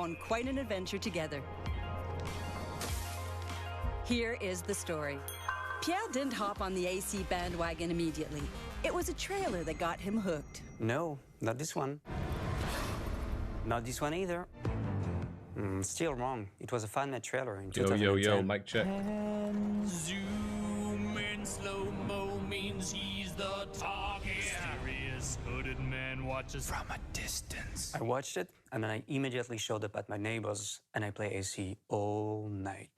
on quite an adventure together. Here is the story. Pierre didn't hop on the AC bandwagon immediately. It was a trailer that got him hooked. No, not this one. Not this one either. Still wrong. It was a fan-made trailer in 2010. Yo, mic check. And zoom in slow-mo means he's the target. Mysterious hooded man watches from a distance. I watched it, and then I immediately showed up at my neighbor's, and I play AC all night.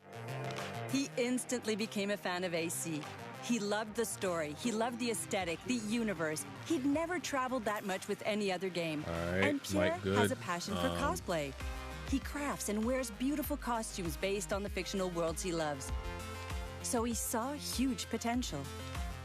He instantly became a fan of AC. He loved the story, he loved the aesthetic, the universe. He'd never traveled that much with any other game. All right, and Pierre good. has a passion for cosplay. He crafts and wears beautiful costumes based on the fictional worlds he loves. So he saw huge potential.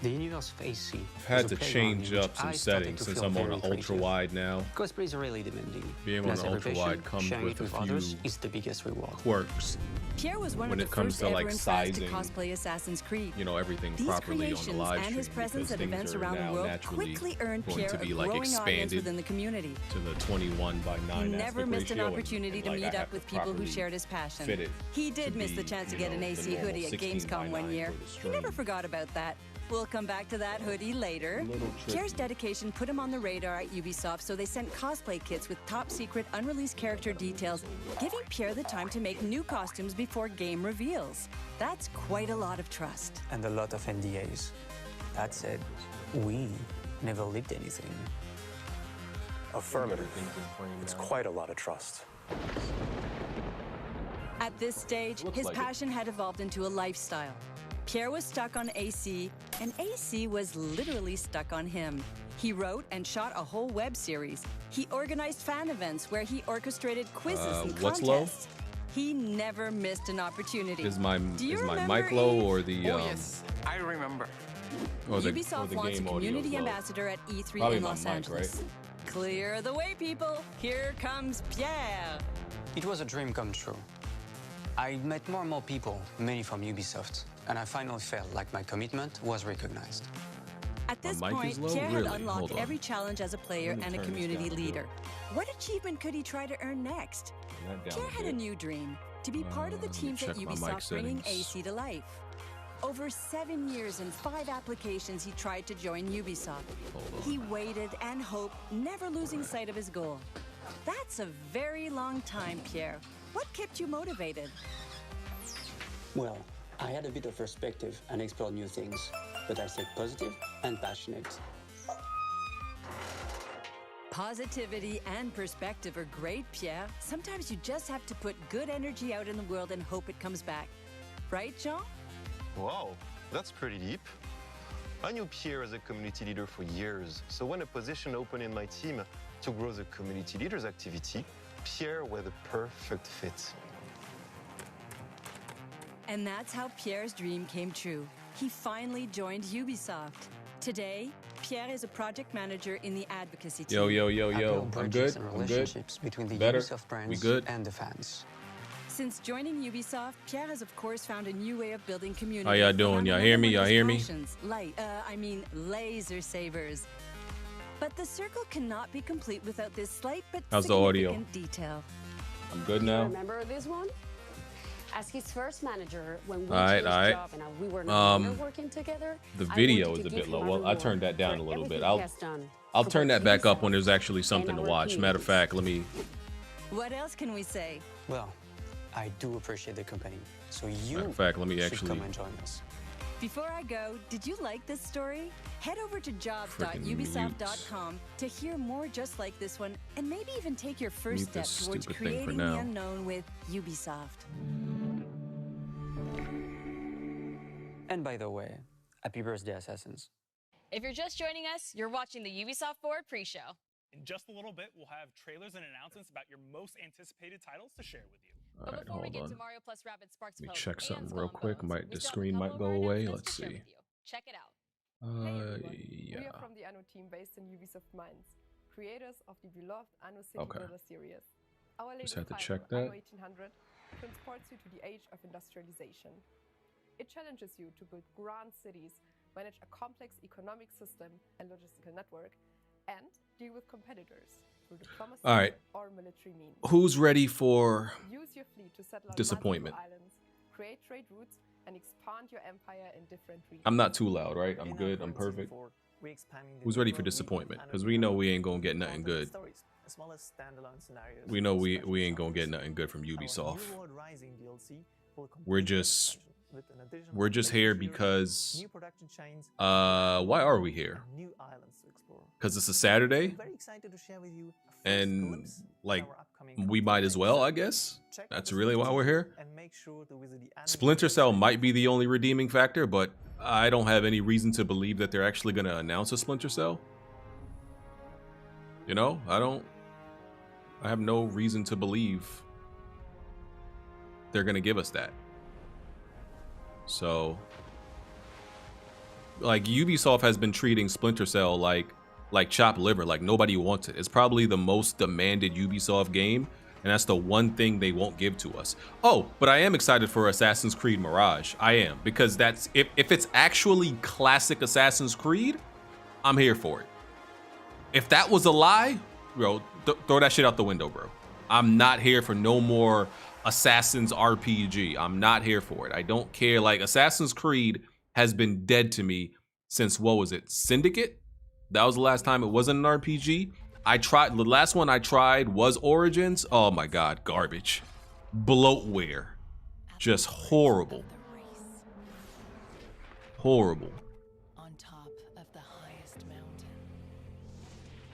The universe of AC. I've had to change up some settings since I'm on an ultra-wide now. Cosplay is really demanding. Being on an ultra-wide comes with a few is the biggest reward. Quirks. Pierre was one when of it the comes first to ever like in France sizing, to cosplay Assassin's Creed. you know, everything These properly on the creations live and his stream, presence because at events things are around the now world naturally quickly earned going Pierre to be a like growing audience expanded within the community. to the 21:9 He never aspect missed an ratio, opportunity and, to like, meet I up have with to people who properly shared his passion. fit it He did to miss the be, chance to you get an know, AC the normal hoodie at 16:9 Gamescom one year. for the He never stream. forgot about that. We'll come back to that hoodie later. Pierre's dedication put him on the radar at Ubisoft, so they sent cosplay kits with top-secret, unreleased character details, giving Pierre the time to make new costumes before game reveals. That's quite a lot of trust. And a lot of NDAs. That said, we never leaked anything. Affirmative. It's quite a lot of trust. At this stage, his like it. passion had evolved into a lifestyle. Pierre was stuck on AC, and AC was literally stuck on him. He wrote and shot a whole web series. He organized fan events where he orchestrated quizzes and what's low? contests. He never missed an opportunity. Is my remember, mic low Eve? or the Oh, yes, I remember. or the Ubisoft game wants a audio community is low? ambassador at E3 Probably in my Los mic, Angeles. right? Clear the way, people. Here comes Pierre. It was a dream come true. I met more and more people, many from Ubisoft, and I finally felt like my commitment was recognized. At this My mic point, is low? Pierre had Really? unlocked Hold on. every challenge as a player Let me and a turn this community down a bit. leader. What achievement could he try to earn next? Turn that down Pierre a had a bit. new dream, to be part of the let me teams at check my mic Ubisoft bringing settings. AC to life. Over 7 years and 5 applications, he tried to join Ubisoft. He waited and hoped, never losing sight of his goal. That's a very long time, Pierre. What kept you motivated? Well, I had a bit of perspective and explored new things, but I stayed positive and passionate. Positivity and perspective are great, Pierre. Sometimes you just have to put good energy out in the world and hope it comes back. Right, Jean? Wow, that's pretty deep. I knew Pierre as a community leader for years, so when a position opened in my team to grow the community leader's activity, Pierre was the perfect fit. And that's how Pierre's dream came true. He finally joined Ubisoft. Today, Pierre is a project manager in the advocacy team. Yo, I built I'm bridges good. and I'm good. relationships between the Better? Ubisoft brands We good? and the fans. Since joining Ubisoft, Pierre has of course found a new way of building community. How y'all doing? Y'all hear me? Y'all hear me? Laser savers. But the circle cannot be complete without this slight but How's the audio? significant detail. I'm good now. Remember this one? As his first manager, when we Alright, changed alright. job and we were no longer working together, The I video wanted is to a bit give low. him Well, I reward turned that down for a little bit. everything he has done I'll for turn both that back up Ubisoft when there's actually something and to our watch. Matter of communities. fact, let me. What else can we say? Well, I do appreciate the company, so you Matter of fact, let me should actually. come and join us. Before I go, did you like this story? Head over to jobs.ubisoft.com to hear more just like this one and maybe even take your first Mute step this towards stupid thing for creating the now. unknown with Ubisoft. And by the way, happy birthday, Assassins. If you're just joining us, you're watching the Ubisoft Forward pre-show. In just a little bit, we'll have trailers and announcements about your most anticipated titles to share with you. All But right, before we hold get on. to Mario plus Rabbids Sparks Let me Pose check and something Skull real and quick. Bones, The we still screen have a might couple go of our away. announcements Let's to share see. with you. Check it out. Yeah. We are from the Anno team based in Ubisoft Mainz, creators of the beloved Anno City Okay. Builder series. Our latest had to title, check that. Anno 1800, transports you to the age of industrialization. It challenges you to build grand cities, manage a complex economic system and logistical network, and deal with competitors. through diplomacy All right. or military means. Who's ready for Use your fleet to settle on disappointment? multiple islands, create trade routes, and expand your empire in different regions. I'm not too loud, right? I'm good. I'm perfect. Who's ready for disappointment? Because we know we ain't gonna get nothing good. We know we ain't gonna get nothing good from Ubisoft. We're just here because why are we here? Because it's a Saturday, and like we might as well, I guess. That's really why we're here. Splinter Cell might be the only redeeming factor, but I don't have any reason to believe that they're actually going to announce a Splinter Cell. You know, I have no reason to believe they're going to give us that. So, like, Ubisoft has been treating Splinter Cell like chopped liver, like nobody wants it. It's probably the most demanded Ubisoft game, and that's the one thing they won't give to us. Oh, but I am excited for Assassin's Creed Mirage. I am, because that's if it's actually classic Assassin's Creed, I'm here for it. If that was a lie, bro, throw that shit out the window, bro. I'm not here for no more Assassin's RPG. I'm not here for it. I don't care. Like, Assassin's Creed has been dead to me since, what was it, Syndicate? That was the last time it wasn't an RPG. The last one I tried was Origins. Oh my god, garbage. Bloatware. Just horrible. Horrible. On top of the highest mountain.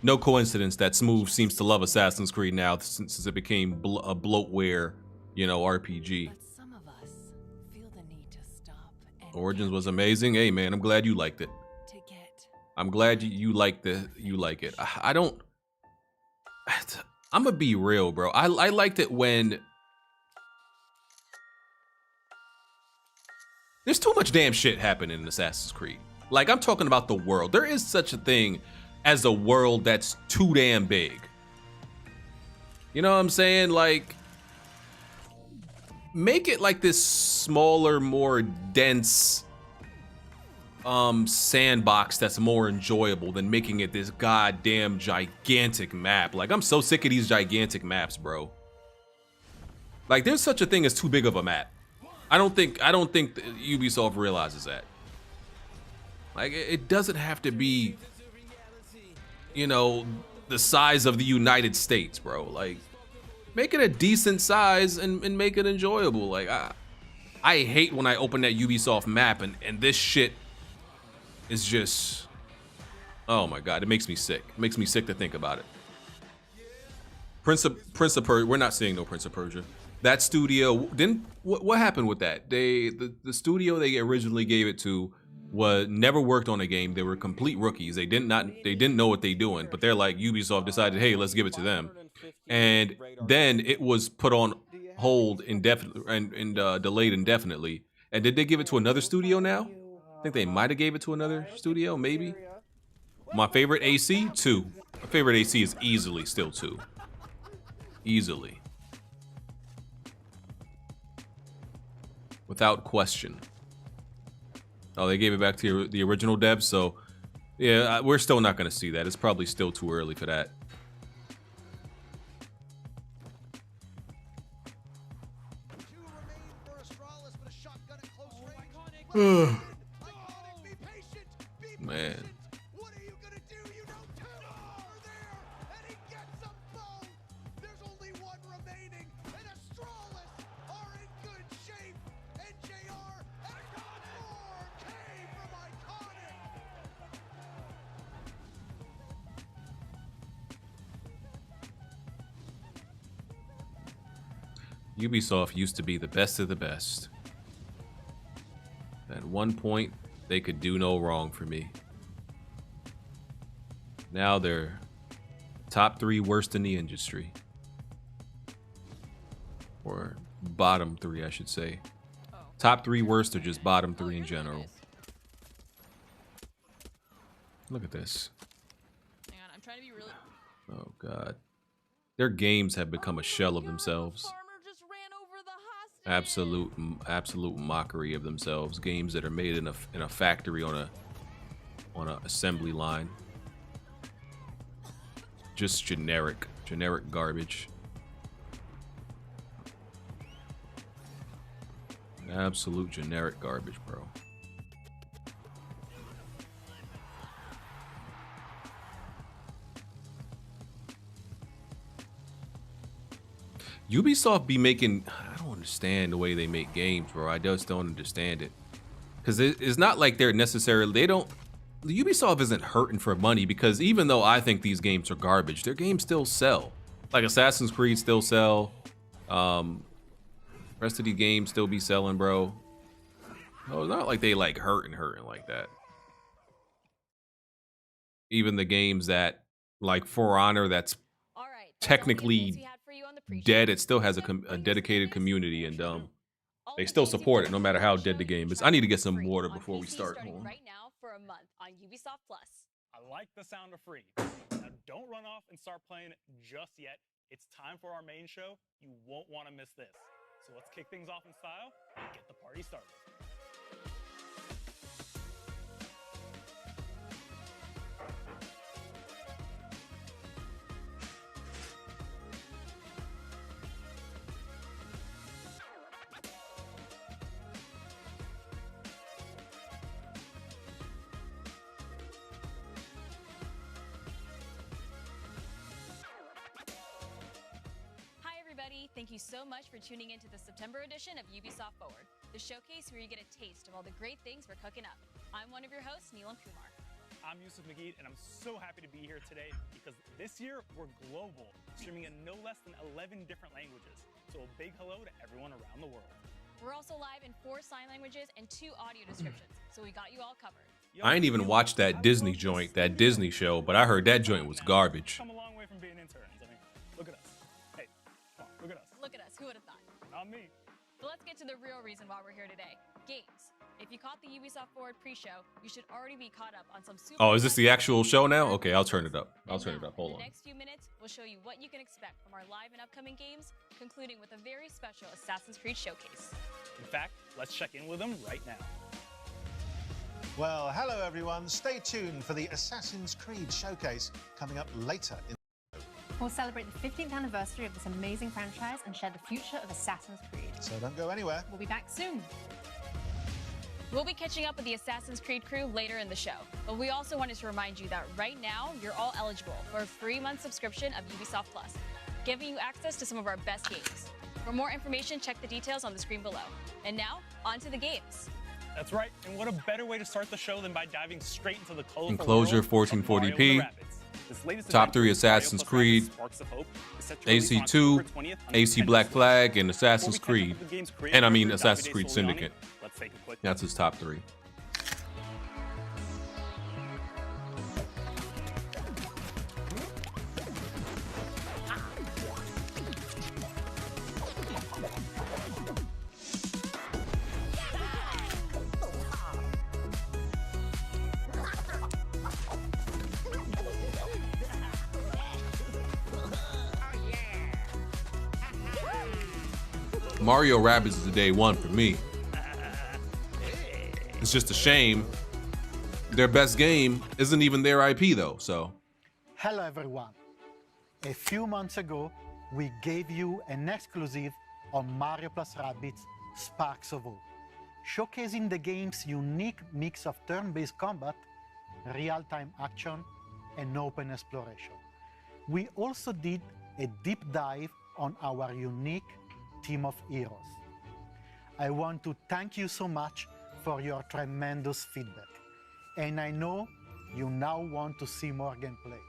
No coincidence that Smooth seems to love Assassin's Creed now since it became a bloatware, you know, RPG. But some of us feel the need to stop and Origins was amazing. Hey man, I'm glad you liked it. I'm glad you like it. I don't. I'm gonna be real, bro. I liked it when there's too much damn shit happening in Assassin's Creed. Like, I'm talking about the world. There is such a thing as a world that's too damn big. You know what I'm saying? Like, make it like this smaller, more dense sandbox that's more enjoyable than making it this goddamn gigantic map. Like, I'm so sick of these gigantic maps, bro. Like, there's such a thing as too big of a map. I don't think Ubisoft realizes that. Like, it doesn't have to be, you know, the size of the United States, bro. Like, make it a decent size and make it enjoyable. Like, I hate when I open that Ubisoft map and this shit is just, oh my god, it makes me sick. It makes me sick to think about it. Prince of Persia, we're not seeing no Prince of Persia. That studio what happened with that? The studio they originally gave it to never worked on a game. They were complete rookies. They didn't know what they doing, but they're like, Ubisoft decided, hey, let's give it to them. And then it was put on hold indefinitely and delayed indefinitely. And did they give it to another studio now? I think they might have gave it to another studio, maybe. My favorite AC, 2. My favorite AC is easily still 2. Easily. Without question. Oh, they gave it back to the original devs, so yeah, we're still not going to see that. It's probably still too early for that. Man. What are you gonna do? You don't over there, and he gets a bone. There's only one remaining, and Astralis are in good shape. And JR and more came from Iconic. Ubisoft used to be the best of the best. At one point, they could do no wrong for me. Now they're top 3 worst in the industry. Or bottom 3, I should say. Top 3 worst or just bottom 3 in general. Look at this. Hang on, I'm trying to be really... Oh, God. Their games have become a shell of themselves. Absolute mockery of themselves. Games that are made in a factory on a assembly line. just generic garbage. Absolute generic garbage, bro. Ubisoft be making, I don't understand the way they make games, bro. I just don't understand it. Because it's not like they're necessarily, the Ubisoft isn't hurting for money, because even though I think these games are garbage, their games still sell. Like Assassin's Creed still sell. Rest of the games still be selling, bro. No, it's not like they like hurting like that. Even the games that, like For Honor, that's technically dead, it still has a dedicated community, and they still support it no matter how dead the game is. I need to get some water before we start. Right now for a month on Ubisoft Plus. I like the sound of free. Now don't run off and start playing just yet. It's time for our main show. You won't want to miss this. So let's kick things off in style and get the party started. Thank you so much for tuning into the September edition of Ubisoft Forward, the showcase where you get a taste of all the great things we're cooking up. I'm one of your hosts, Neelam Kumar. I'm Yusuf Magid, and I'm so happy to be here today because this year we're global, streaming in no less than 11 different languages. So a big hello to everyone around the world. We're also live in 4 sign languages and 2 audio descriptions, so we got you all covered. I ain't even watched that Disney joint, that Disney show, but I heard that joint was garbage. Come a long way from being interns. I mean, look at us. Hey, come on, look at us. Look at us, who would have thought? Not me. But let's get to the real reason why we're here today. Games. If you caught the Ubisoft Forward pre-show, you should already be caught up on some super... Oh, is this the actual show now? Okay, I'll turn it up. Hold on. In the next few minutes, we'll show you what you can expect from our live and upcoming games, concluding with a very special Assassin's Creed showcase. In fact, let's check in with them right now. Well, hello everyone. Stay tuned for the Assassin's Creed showcase coming up later in the show. We'll celebrate the 15th anniversary of this amazing franchise and share the future of Assassin's Creed. So don't go anywhere. We'll be back soon. We'll be catching up with the Assassin's Creed crew later in the show, but we also wanted to remind you that right now, you're all eligible for a 3-month subscription of Ubisoft Plus, giving you access to some of our best games. For more information, check the details on the screen below. And now, on to the games. That's right, and what a better way to start the show than by diving straight into the colorful Enclosure, world 1440p. Top 3 Assassin's Creed, AC2, AC Black Flag, and Assassin's Creed. And I mean Assassin's Creed Syndicate. That's his top 3. Mario Rabbids is the day one for me. It's just a shame their best game isn't even their IP though, so. Hello everyone. A few months ago, we gave you an exclusive on Mario plus Rabbids Sparks of Hope, showcasing the game's unique mix of turn-based combat, real-time action, and open exploration. We also did a deep dive on our unique team of heroes. I want to thank you so much for your tremendous feedback, and I know you now want to see more gameplay.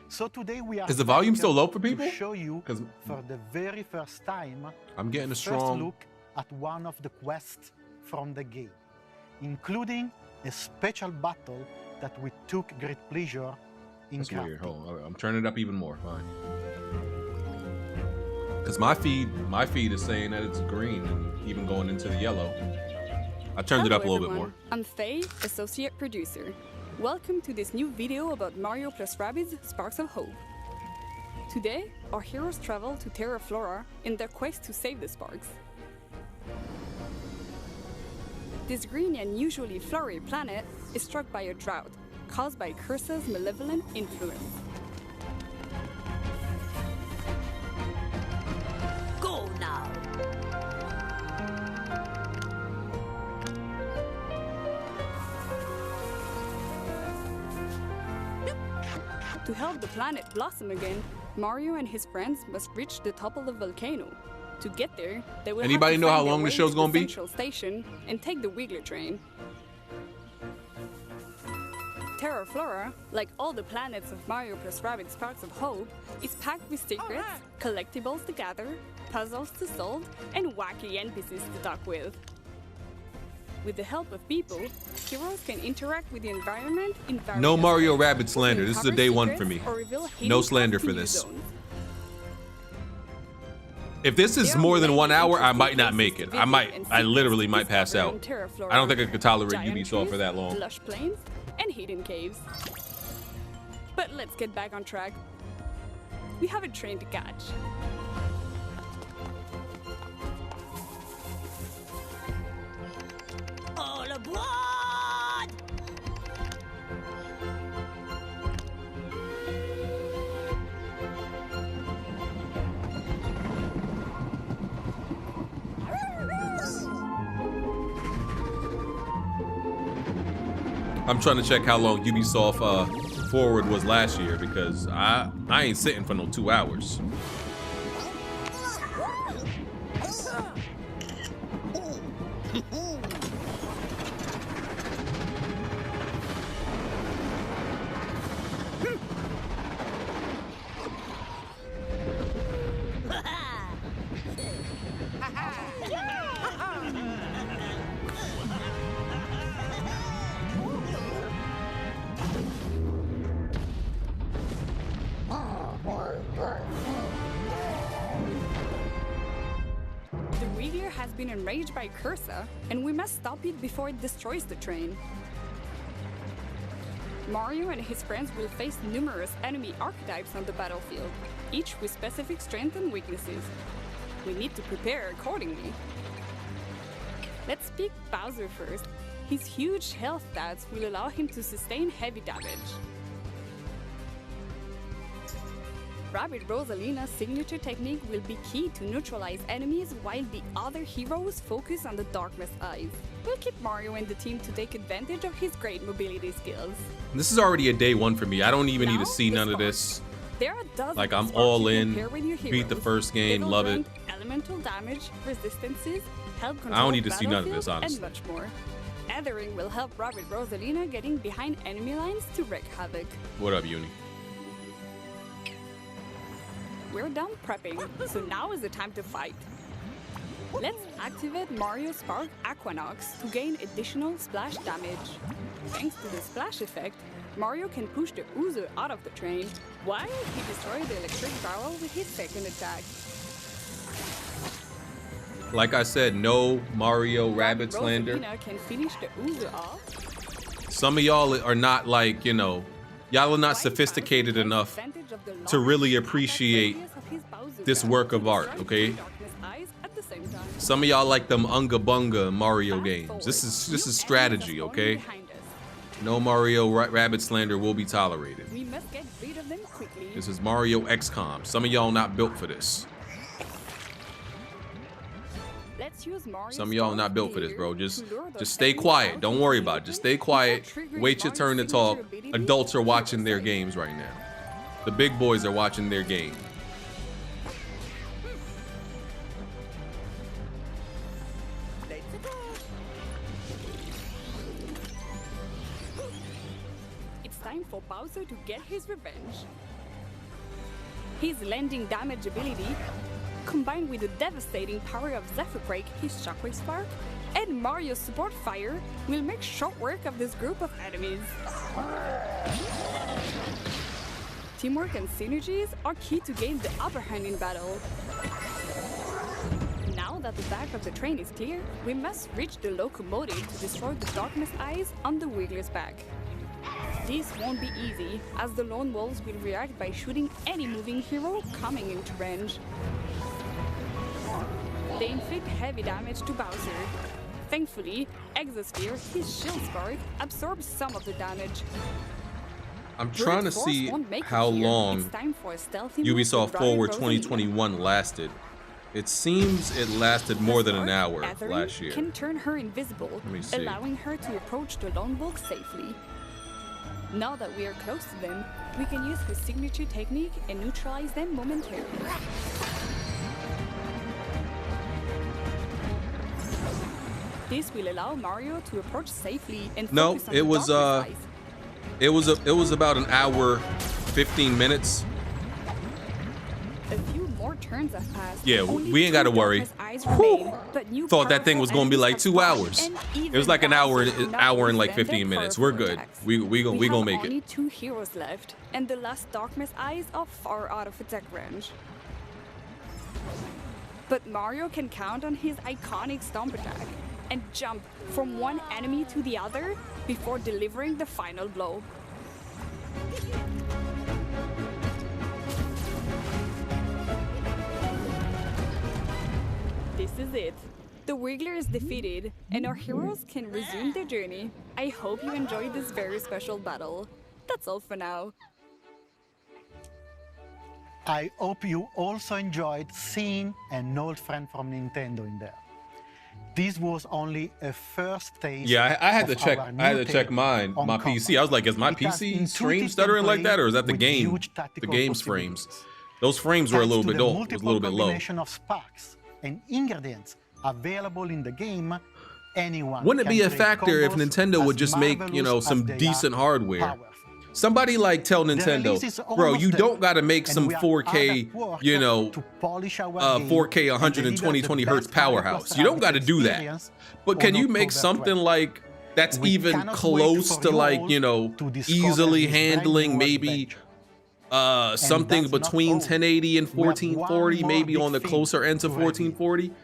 So today we are Is the volume still low for people? To show you for the very first time I'm getting a first strong look at one of the quests from the game, including a special battle that we took great pleasure in That's weird. crafting. Hold on. I'm turning it up even more. Fine. Because my feed is saying that it's green and even going into the yellow. I turned it up a little bit more. I'm Faye, Associate Producer. Welcome to this new video about Mario plus Rabbids Sparks of Hope. Today, our heroes travel to Terra Flora in their quest to save the Sparks. This green and usually flowery planet is struck by a drought caused by Curse's malevolent influence. To help the planet blossom again, Mario and his friends must reach the top of the volcano. To get there, they will Anybody have to know how find their long the way show's to gonna be? Central Station and take the Wiggler train. Terra Flora, like all the planets of Mario plus Rabbids Sparks of Hope, is packed with secrets, collectibles to gather, puzzles to solve, and wacky NPCs to talk with. With the help of people, heroes can interact with the environment in various No Mario ways, Rabbids slander. This is a uncover day one for secrets, me. or reveal hidden No paths slander to for new this. zones. If this is There are more than many 1 hour, I interesting might not places make to it. visit and I literally secrets might pass discovered out. on Terra Flora. I don't think I could tolerate Giant Ubisoft for trees, that long. lush plains, and hidden caves. But let's get back on track. We have a train to catch. All aboard! I'm trying to check how long Ubisoft Forward was last year because I ain't sitting for no 2 hours. The Wiggler has been enraged by Cursa, and we must stop it before it destroys the train. Mario and his friends will face numerous enemy archetypes on the battlefield, each with specific strengths and weaknesses. We need to prepare accordingly. Let's pick Bowser first. His huge health stats will allow him to sustain heavy damage. Rabbid Rosalina's signature technique will be key to neutralize enemies while the other heroes focus on the Darkness Eyes. We'll keep Mario and the team to take advantage of his great mobility skills. This is already a day one for me. I don't even need to Now, see the none of Sparks. this. There are dozens Like, of I'm sparks all you can in. pair with your Beat the heroes. first game, They will love it. grant elemental damage, resistances, help control I don't need to see none of this, battlefield, honestly. and much more. Othering will help Rabbid Rosalina getting behind enemy lines to wreak havoc. What up, Uni? We're done prepping, so now is the time to fight. Let's activate Mario Spark Aquanox to gain additional splash damage. Thanks to the splash effect, Mario can push the Ouzo out of the train, while he destroys the electric barrel with his second attack. Like I said, no Mario Rabbids slander. Rosalina can finish the Ouzo off. Some of y'all are not like, you know, y'all are not sophisticated enough to really appreciate this work of art, okay? Some of y'all like them unga bunga Mario games. This is strategy, okay? No Mario Rabbids slander will be tolerated. We must get rid of them quickly. This is Mario XCOM. Some of y'all not built for this. Let's use Mario Some of y'all Spark not built for this, here bro. to Just lure those stay enemies quiet. out Don't of worry the about it. field Just stay quiet. triggering Wait your turn to Mario's talk. signature ability Adults are and watching their hero games right now. The big boys are watching their game. It's time for Bowser to get his revenge. His landing damage ability, combined with the devastating power of Zephyr Quake, his Shockwave Spark, and Mario's support fire, will make short work of this group of enemies. Teamwork and synergies are key to gain the upper hand in battle. Now that the back of the train is clear, we must reach the locomotive to destroy the Darkness Eyes on the Wiggler's back. This won't be easy, as the Lone Wolves will react by shooting any moving hero coming into range. They inflict heavy damage to Bowser. Thankfully, Exosphere, his shield spark, absorbs some of the damage. I'm trying to Brute force see won't make it how here. long It's time for a stealthy move with Ubisoft Rabbids Forward Rosalina. 2021 lasted. It seems it lasted more than an hour Othering last year. can turn her invisible, me see. allowing her to approach the Lone Wolf safely. Now that we are close to them, we can use his signature technique and neutralize them momentarily. This will allow Mario to approach safely and focus on the darkness eyes. It was about an hour, 15 minutes. A few more turns have passed. Yeah, we ain't gotta worry. Thought that thing was gonna be like 2 hours. It was like an hour and like 15 minutes. We're good. We gonna make it. Only 2 heroes left, and the last darkness eyes are far out of attack range. But Mario can count on his iconic stomp attack and jump from one enemy to the other before delivering the final blow. This is it. The Wiggler is defeated, and our heroes can resume their journey. I hope you enjoyed this very special battle. That's all for now. I hope you also enjoyed seeing an old friend from Nintendo in there. This was only a first taste. Yeah, I had to check. of our I had new to check take my on PC. I was like, is my It has PC stream intuitive stuttering like that, or is that the with game? huge The tactical game's possibilities. frames. Those frames were a little Thanks bit to the low. It was a multiple little bit low. combination of sparks and ingredients available in the game, anyone Wouldn't it can be a create factor if combos Nintendo would as just make, you know, marvelous some as they decent are hardware? powerful. Somebody like tell Nintendo, release is bro, you almost don't got to done, make and some we are 4K, hard at work you know, to polish our game 4K and 120 deliver 20 the hertz best Mario powerhouse. Plus You don't got to Rabbids do that. experience But can on you make October something 12th. like that's We even cannot wait close for to you like, all you know, to discover easily this brand handling new maybe adventure. something that's not between all. 1080 and We have 1440, one maybe more on the big closer thing end to to reveal. 1440? This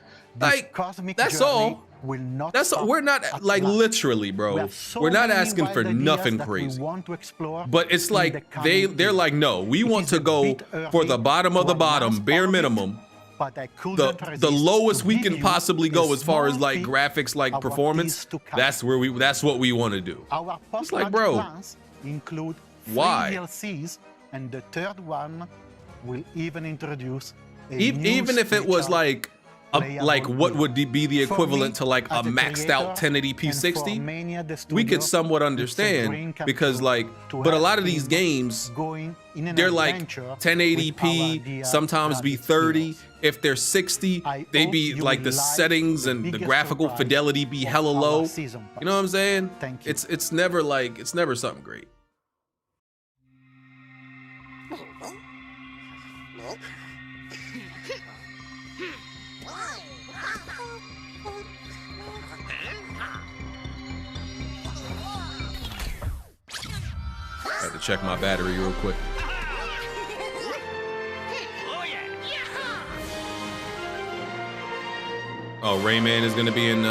Like, cosmic that's journey all. will not That's all. stop We're not at like launch. literally, We bro. have so We're not many asking for wild ideas nothing that we crazy. want to explore But it's in like the coming they're year. like, no, we It want is to a go bit for the early bottom of to the bottom, announce bare all of it, minimum. but I couldn't The resist lowest to we give can you possibly a go as far as small like peek graphics, like of what performance. is to come. That's what we want to do. Our It's post-launch like, bro, plans include 3 why? DLCs, and the third one will even introduce a new Even if it was special like what would be the For equivalent me, to like a as a maxed out creator, 1080p and 60, for Mania, the we could studio, somewhat it's a understand dream come because true like, to but a have lot of these team games, going in an they're like adventure with 1080p, our sometimes be Rabbids 30. heroes. If they're 60, I they hope be you like will the like settings the and the biggest graphical surprise fidelity be of hella our low. season You know what I'm saying? Thank you. It's never like, it's never something great. I had to check my battery real quick. Oh, Rayman is gonna be in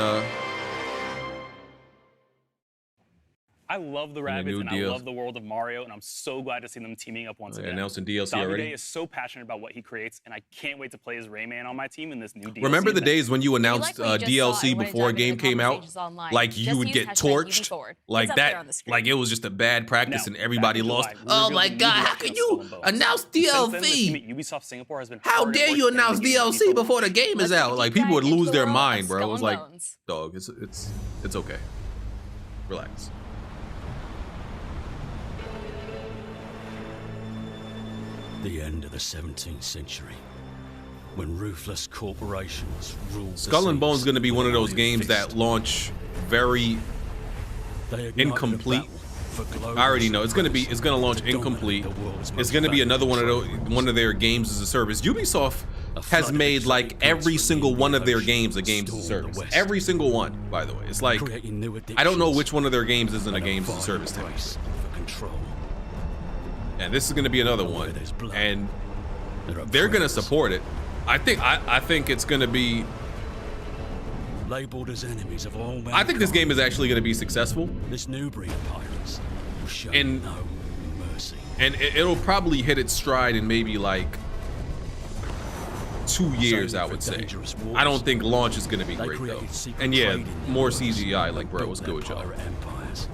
I love the And the Rabbids new and deal. I love the world of Mario, and I'm so glad to see them teaming up once again. announcing DLC Davide already. is so passionate about what he creates, and I can't wait to play as Rayman on my team in this new DLC. Remember the days when you announced what you just saw DLC and when it before a dived into game the came out? conversations online. Like Just you would use get hashtag torched UbiForward. like It's up that. there on the screen. Like it was just a bad practice and everybody Back in lost. July, we Oh revealed my the new god, how version can of you Skull and Bones. announce Since then, the team DLC? at Ubisoft Singapore has been How hard at dare work you getting the announce game ready DLC for before the launch. game is Let's out? take a Like deep people would dive into lose the their world mind, of bro. It Skull was and like, Bones. dog, it's okay. Relax. The end of the 17th century, when ruthless corporations ruled. Skull and Bones is going to be one of those games that launch very incomplete. I already know it's going to launch incomplete. It's going to be another one of their games as a service. Ubisoft has made like every single one of their games a games as a service. Every single one, by the way. It's like I don't know which one of their games isn't a games as a service to me. And this is going to be another one, and they're going to support it. I think it's going to be. Labeled as enemies of all I think this game is actually going to be successful. This new breed of pirates will show And no mercy. and it'll probably hit its stride in maybe like 2 years, I would say. I don't think launch is going to be great though. And yeah, more CGI. Like, bro, what's good with y'all? Empires.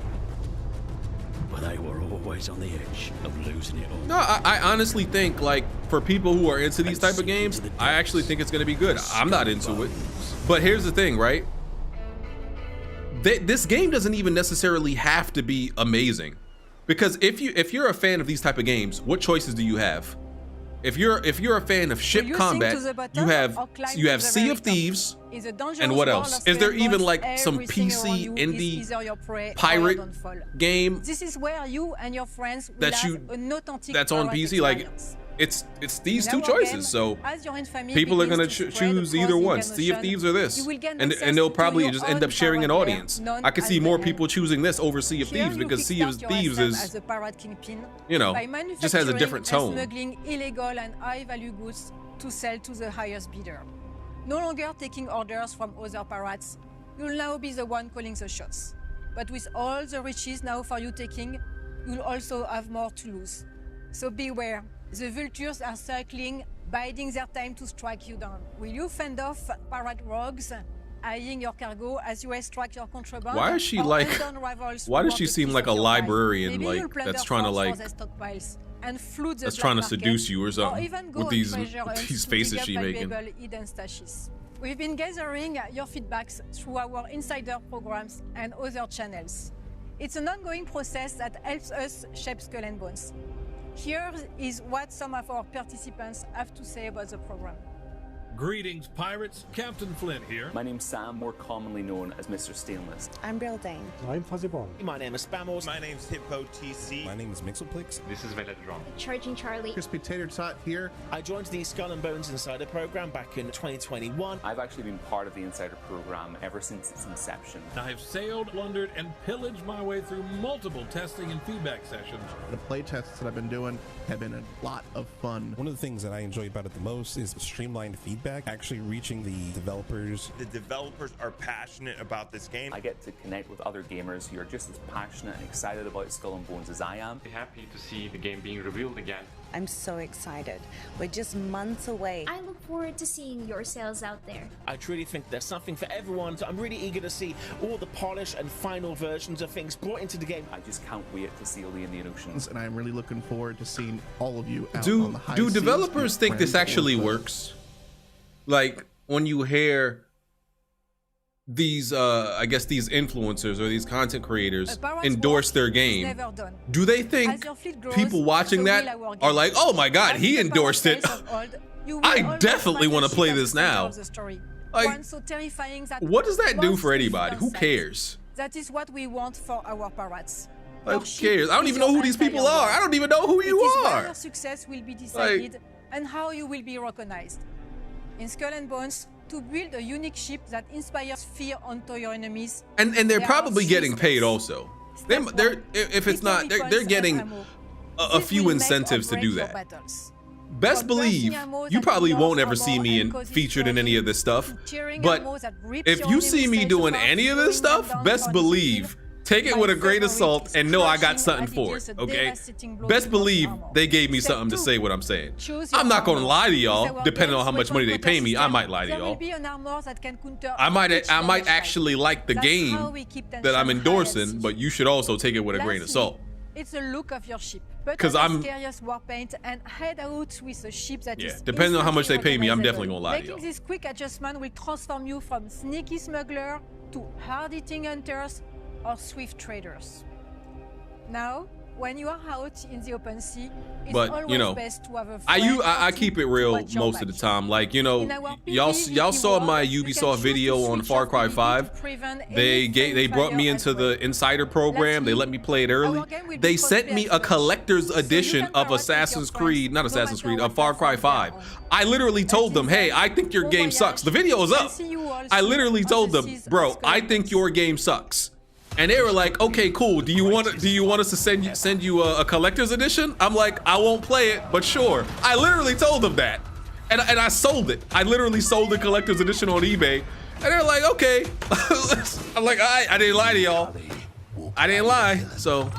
But they were always on the edge of losing it all. No, I honestly think like for people who are into these type of games, I actually think it's going to be good. I'm not into it. But here's the thing, right? This game doesn't even necessarily have to be amazing. Because if you're a fan of these type of games, what choices do you have? If you're a fan of ship combat, you have Sea of Thieves, and what else? Is there even like some PC indie pirate game This is where you and your friends will that's on PC? Like it's these two choices, so people are gonna choose either one, Sea of Thieves or this, and they'll probably just end up sharing an audience. I could see more people choosing this over Sea of Thieves because Sea of Thieves is, you know, just has a different tone. Smuggling illegal and high-value goods to sell to the highest bidder. No longer taking orders from other pirates, you'll now be the one calling the shots. But with all the riches now for you taking, you'll also have more to lose. So beware. The vultures are circling, biding their time to strike you down. Will you fend off pirate rogues, eyeing your cargo as you extract your contraband? Why is she like? Why does she seem like a librarian, like that's trying to like? That's trying to seduce you or something with these faces she making. We've been gathering your feedbacks through our insider programs and other channels. It's an ongoing process that helps us shape Skull and Bones. Here is what some of our participants have to say about the program. Greetings, pirates. Captain Flint here. My name's Sam, more commonly known as Mr. Stainless. I'm Brill Dane. I'm Fuzzy Ball. My name is Spamos. My name's Hippo TC. My name is Mixelplix. This is Veledron. Charging Charlie. Crispy Tater Tot here. I joined the Skull and Bones Insider program back in 2021. I've actually been part of the Insider program ever since its inception. I've sailed, plundered, and pillaged my way through multiple testing and feedback sessions. The play tests that I've been doing have been a lot of fun. One of the things that I enjoy about it the most is streamlined feedback, actually reaching the developers. The developers are passionate about this game. I get to connect with other gamers who are just as passionate and excited about Skull and Bones as I am. Happy to see the game being revealed again. I'm so excited. We're just months away. I look forward to seeing your sales out there. I truly think there's something for everyone, so I'm really eager to see all the polished and final versions of things brought into the game. I just can't wait to sail the Indian Oceans. And I'm really looking forward to seeing all of you out on the high seas. Do developers think this actually works? Like, when you hear these I guess these influencers or these content creators endorse their game, do they think people watching that are like, oh my god, he endorsed it, I definitely want to play this now? Like, what does that do for anybody? Who cares? That is what we want for our pirates. Like, who cares? I don't even know who these people are. I don't even know who you are. Your success will be decided and how you will be recognized. In Skull and Bones, to build a unique ship that inspires fear onto your enemies. And they're probably getting paid also. They're if it's not, they're getting a few incentives to do that. Best believe you probably won't ever see me featured in any of this stuff. But if you see me doing any of this stuff, best believe, take it with a grain of salt and know I got something for it, okay? Best believe they gave me something to say what I'm saying. I'm not gonna lie to y'all, depending on how much money they pay me, I might lie to y'all. I might actually like the game that I'm endorsing, but you should also take it with a grain of salt. It's the look of your ship. Because I'm scariest war paint and head out with a ship that is depending on how much they pay me, I'm definitely gonna lie to y'all. Making this quick adjustment will transform you from sneaky smuggler to hard-hitting hunters or swift traders. Now, when you are out in the open sea, it's always best to have a friend. I keep it real most of the time. Like, you know, y'all saw my Ubisoft video on Far Cry 5. They brought me into the Insider program. They let me play it early. They sent me a collector's edition of Assassin's Creed, not Assassin's Creed, of Far Cry 5. I literally told them, hey, I think your game sucks. The video is up. I literally told them, bro, I think your game sucks. And they were like, okay, cool. Do you want us to send you a collector's edition? I'm like, I won't play it, but sure. I literally told them that. And I sold it. I literally sold the collector's edition on eBay. And they're like, okay. I'm like, all right, I didn't lie to y'all. I didn't lie, so.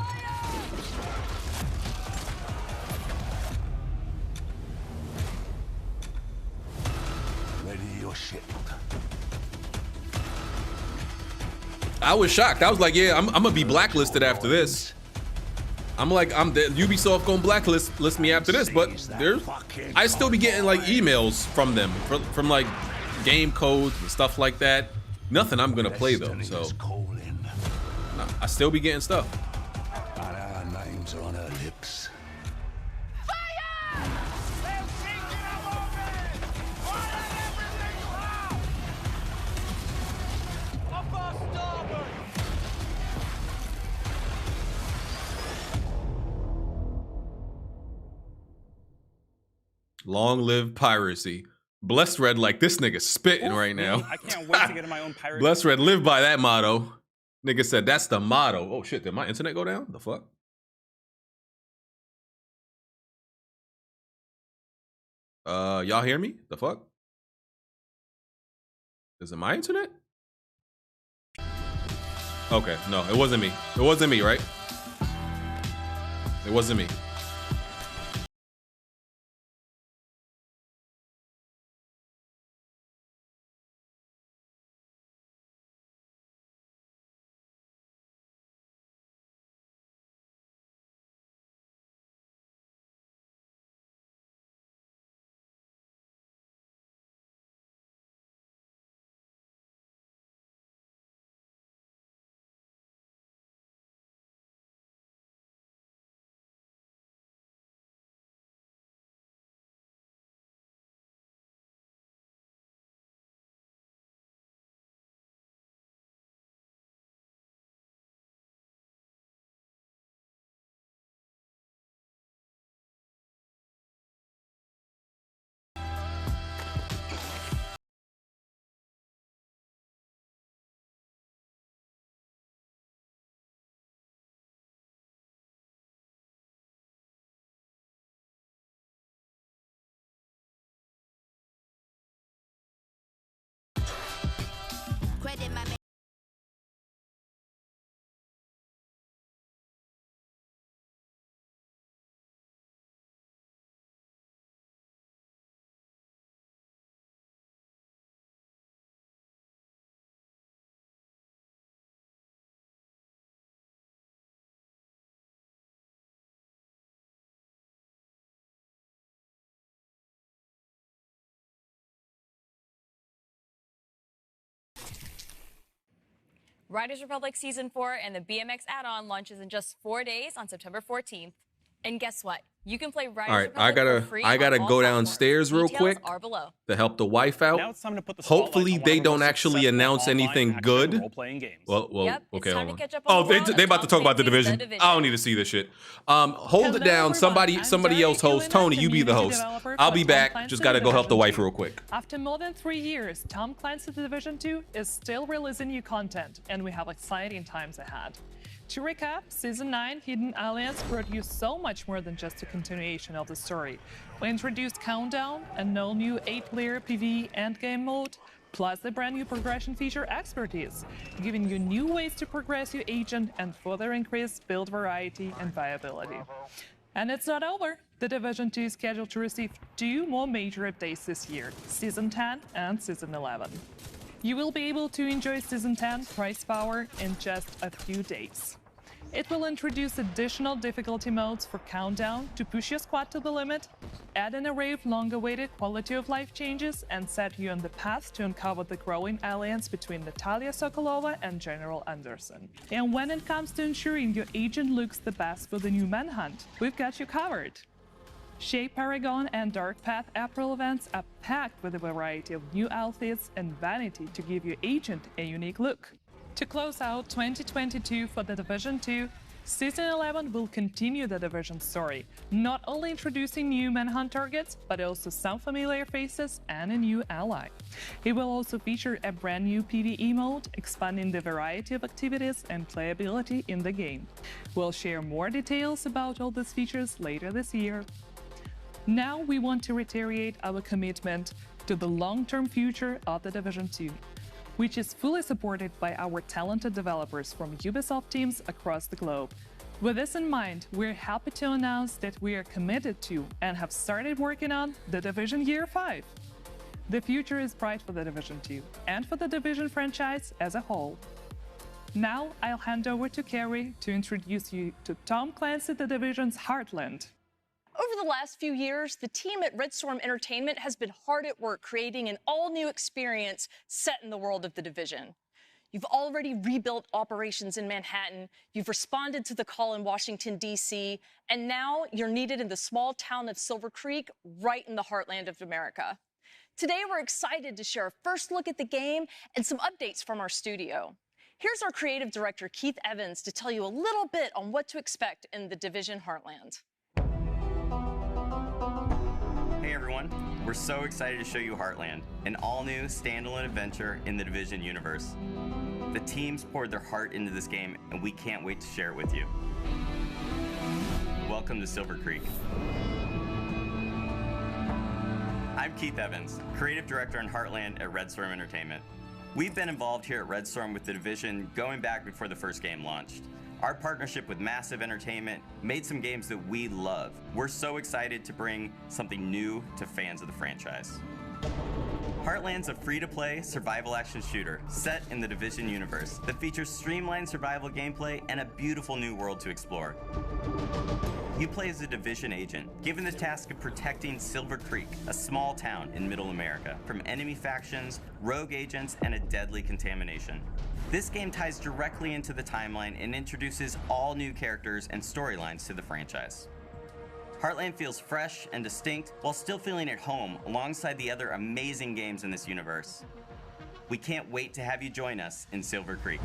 Ready your ship. I was shocked. I was like, yeah, I'm gonna be blacklisted after this. Ubisoft gonna blacklist me after this, but I still be getting like emails from them from like game codes and stuff like that. Nothing I'm gonna play though, so I still be getting stuff. words are on her lips. Long live piracy. Blessed Red like this nigga spitting right now. I can't wait to get in my own pirate. Blessed Red live by that motto. Nigga said that's the motto. Oh shit, did my internet go down? The fuck? Y'all hear me? The fuck? Is it my internet? Okay, no, it wasn't me. It wasn't me, right? It wasn't me. Riders Republic Season 4 and the BMX add-on launches in just 4 days on September 14th. And guess what? You can play Riders All right, Republic for free I gotta on all go platforms. downstairs real Details quick are below. to help the wife out. Now it's time to put the spotlight Hopefully on one they of the don't most actually successful announce online anything action good. role-playing games. Well, Yep, it's okay. time hold to on. catch up on Oh, the they world of about to Tom talk about the Clancy's division. The Division. I don't need to see this shit. Hold it down. Somebody else host. Tony, you be the host. I'll be back. Just gotta go help the wife real quick. After more than 3 years, Tom Clancy's The Division 2 is still releasing new content, and we have exciting times ahead. To recap, Season 9 Hidden Alliance brought you so much more than just a continuation of the story. We introduced Countdown, an all-new 8-player PvE endgame mode, plus the brand new progression feature Expertise, giving you new ways to progress your agent and further increase build variety and viability. And it's not over. The Division 2 is scheduled to receive 2 more major updates this year, Season 10 and Season 11. You will be able to enjoy Season 10 price power in just a few days. It will introduce additional difficulty modes for Countdown to push your squad to the limit, add an array of long-awaited quality of life changes, and set you on the path to uncover the growing alliance between Natalia Sokolova and General Anderson. And when it comes to ensuring your agent looks the best for the new Manhunt, we've got you covered. Shape Paragon and Dark Path April events are packed with a variety of new outfits and vanity to give your agent a unique look. To close out 2022 for The Division 2, Season 11 will continue the Division story, not only introducing new Manhunt targets, but also some familiar faces and a new ally. It will also feature a brand new PvE mode, expanding the variety of activities and playability in the game. We'll share more details about all these features later this year. Now we want to reiterate our commitment to the long-term future of The Division 2, which is fully supported by our talented developers from Ubisoft teams across the globe. With this in mind, we're happy to announce that we are committed to and have started working on The Division Year 5. The future is bright for The Division 2 and for the Division franchise as a whole. Now I'll hand over to Carrie to introduce you to Tom Clancy The Division's Heartland. Over the last few years, the team at Red Storm Entertainment has been hard at work creating an all-new experience set in the world of The Division. You've already rebuilt operations in Manhattan, you've responded to the call in Washington, D.C., and now you're needed in the small town of Silver Creek, right in the heartland of America. Today, we're excited to share a first look at the game and some updates from our studio. Here's our creative director, Keith Evans, to tell you a little bit on what to expect in the Division Heartland. Hey everyone, we're so excited to show you Heartland, an all-new standalone adventure in the Division universe. The teams poured their heart into this game, and we can't wait to share it with you. Welcome to Silver Creek. I'm Keith Evans, Creative Director in Heartland at Red Storm Entertainment. We've been involved here at Red Storm with the Division going back before the first game launched. Our partnership with Massive Entertainment made some games that we love. We're so excited to bring something new to fans of the franchise. Heartland's a free-to-play survival action shooter set in the Division universe that features streamlined survival gameplay and a beautiful new world to explore. You play as a Division agent, given the task of protecting Silver Creek, a small town in Middle America, from enemy factions, rogue agents, and a deadly contamination. This game ties directly into the timeline and introduces all new characters and storylines to the franchise. Heartland feels fresh and distinct while still feeling at home alongside the other amazing games in this universe. We can't wait to have you join us in Silver Creek.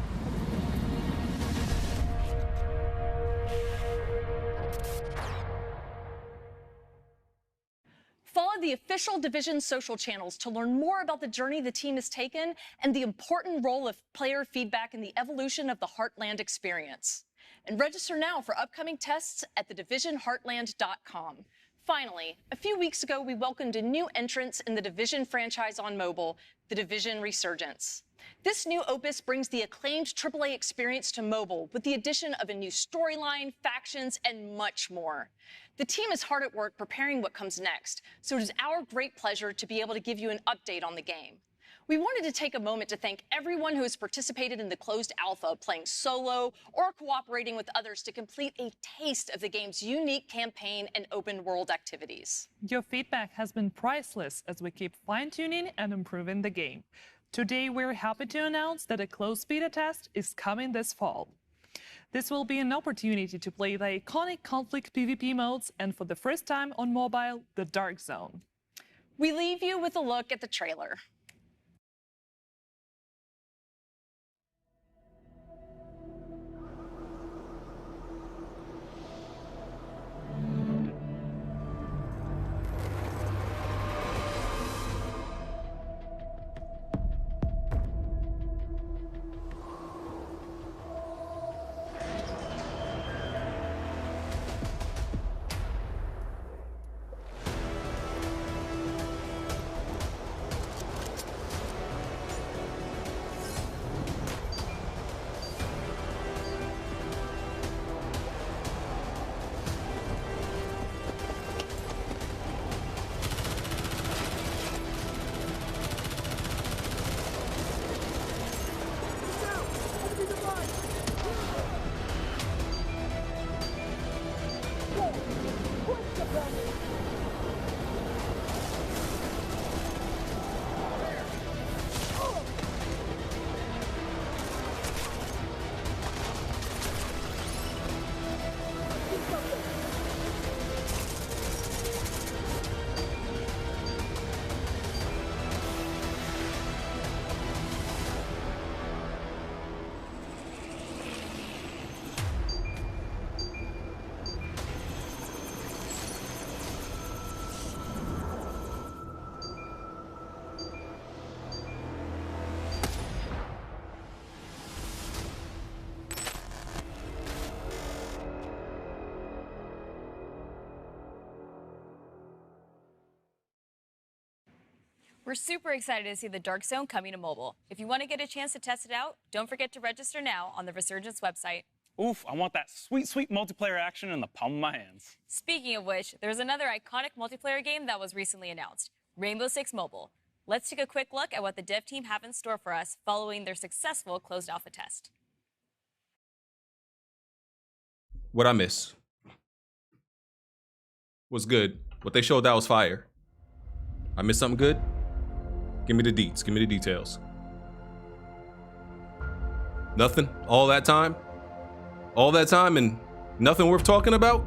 Follow the official Division social channels to learn more about the journey the team has taken and the important role of player feedback in the evolution of the Heartland experience. And register now for upcoming tests at thedivisionheartland.com. Finally, a few weeks ago, we welcomed a new entrance in the Division franchise on mobile, the Division Resurgence. This new opus brings the acclaimed AAA experience to mobile with the addition of a new storyline, factions, and much more. The team is hard at work preparing what comes next, so it is our great pleasure to be able to give you an update on the game. We wanted to take a moment to thank everyone who has participated in the closed alpha, playing solo or cooperating with others to complete a taste of the game's unique campaign and open world activities. Your feedback has been priceless as we keep fine-tuning and improving the game. Today, we're happy to announce that a closed beta test is coming this fall. This will be an opportunity to play the iconic conflict PvP modes and for the first time on mobile, the Dark Zone. We leave you with a look at the trailer. We're super excited to see the Dark Zone coming to mobile. If you want to get a chance to test it out, don't forget to register now on the Resurgence website. Oof, I want that sweet, sweet multiplayer action in the palm of my hands. Speaking of which, there's another iconic multiplayer game that was recently announced, Rainbow Six Mobile. Let's take a quick look at what the dev team have in store for us following their successful closed alpha test. What I miss? Was good. What they showed that was fire. I missed something good? Give me the deets. Give me the details. Nothing? All that time? All that time and nothing worth talking about?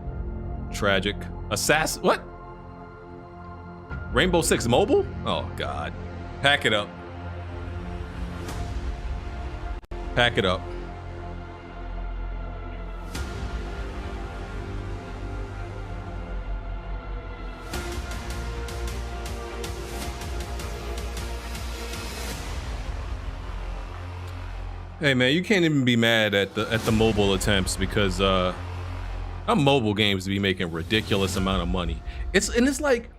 Tragic. Assassin, what? Rainbow Six Mobile? Oh God. Pack it up. Pack it up. Hey man, you can't even be mad at the mobile attempts because our mobile games be making ridiculous amount of money. It's like,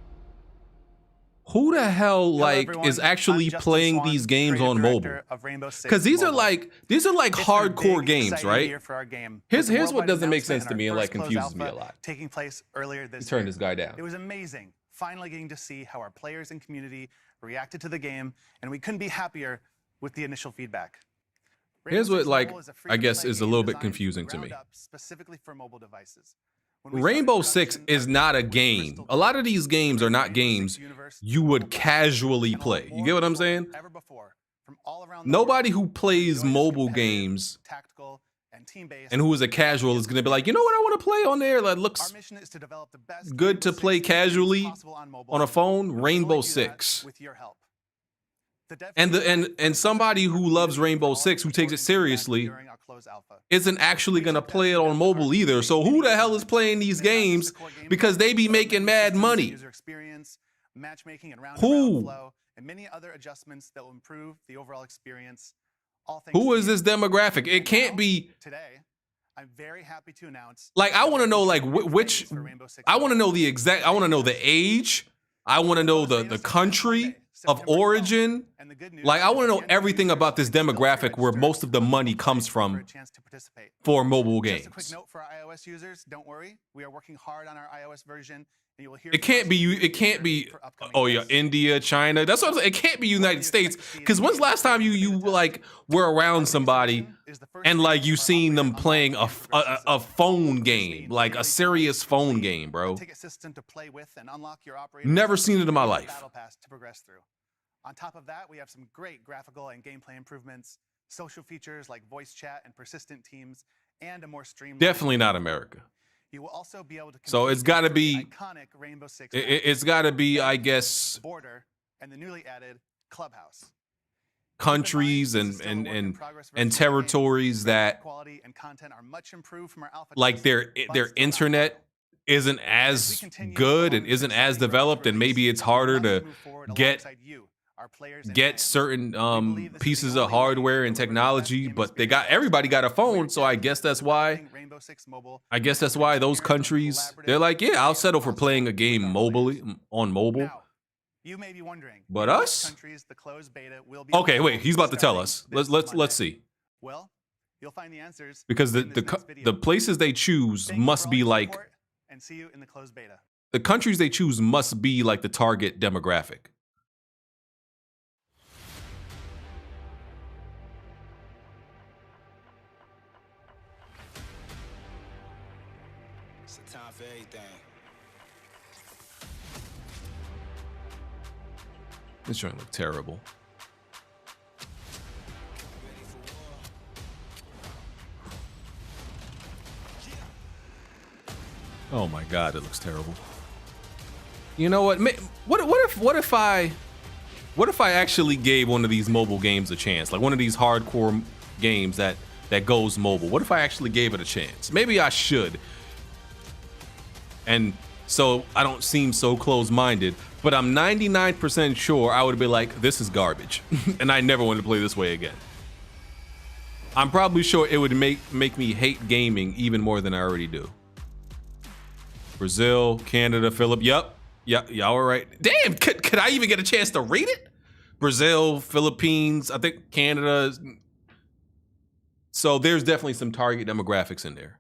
who the hell like is actually playing these games on mobile? Because these are like hardcore games, right? Here's what doesn't make sense to me and like confuses me a lot. Taking place earlier this Turn year. this guy down. It was amazing, finally getting to see how our players and community reacted to the game, and we couldn't be happier with the initial feedback. Here's what like I guess is a little bit confusing to me. Specifically for mobile devices. Rainbow Six is not a game. A lot of these games are not games you would casually play. You get what I'm saying? Nobody who plays mobile games and who is a casual is going to be like, you know what I want to play on there that looks good to play casually on a phone? Rainbow Six. And somebody who loves Rainbow Six, who takes it seriously, isn't actually gonna play it on mobile either. So who the hell is playing these games because they be making mad money? Who? And many other adjustments that will improve the overall experience. Who is this demographic? It can't be. Today, I'm very happy to announce. Like I want to know like which. I want to know the exact. I want to know the age. I want to know the country of origin. Like I want to know everything about this demographic where most of the money comes from for mobile games. Just a quick note for our iOS users, don't worry. We are working hard on our iOS version. And you will hear it can't be you. It can't be. Oh yeah, India, China. That's what I'm saying. It can't be United States. Because when's the last time you like were around somebody and like you seen them playing a phone game, like a serious phone game, bro? Never seen it in my life. Battle Pass to progress through. On top of that, we have some great graphical and gameplay improvements, social features like voice chat and persistent teams, and a more streamlined. Definitely not America. You will also be able to. So it's got to be. Iconic Rainbow Six. It's got to be, I guess. Border and the newly added Clubhouse. Countries and territories that quality and content are much improved from our alpha. Like their internet isn't as good and isn't as developed, and maybe it's harder to get certain pieces of hardware and technology, but everybody got a phone, so I guess that's why those countries, they're like, yeah, I'll settle for playing a game on mobile. You may be wondering, but us? Okay, wait, he's about to tell us. Let's see. Well, you'll find the answers because the places they choose must be like, and see you in the closed beta. The countries they choose must be like the target demographic. It's a time for everything. This joint look terrible. Oh my God, it looks terrible. You know what? What if I actually gave one of these mobile games a chance, like one of these hardcore games that goes mobile? What if I actually gave it a chance? Maybe I should. And so I don't seem so close-minded, but I'm 99% sure I would be like, this is garbage, and I never want to play this way again. I'm probably sure it would make me hate gaming even more than I already do. Brazil, Canada, Philip. Yep, y'all are right. Damn, could I even get a chance to read it? Brazil, Philippines, I think Canada. So there's definitely some target demographics in there.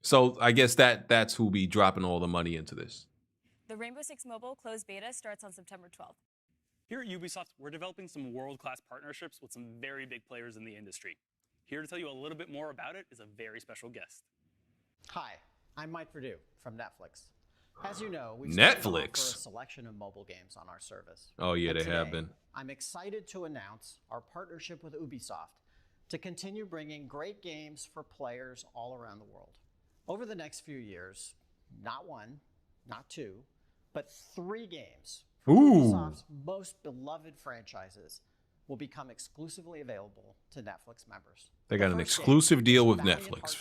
So I guess that's who'll be dropping all the money into this. The Rainbow Six Mobile closed beta starts on September 12th. Here at Ubisoft, we're developing some world-class partnerships with some very big players in the industry. Here to tell you a little bit more about it is a very special guest. Hi, I'm Mike Perdue from Netflix. As you know, we've Netflix offer a selection of mobile games on our service. Oh yeah, and they today, have been. I'm excited to announce our partnership with Ubisoft to continue bringing great games for players all around the world. Over the next few years, not one, not two, but 3 games from Ubisoft's most beloved franchises will become exclusively available to Netflix members. They got an exclusive deal with Netflix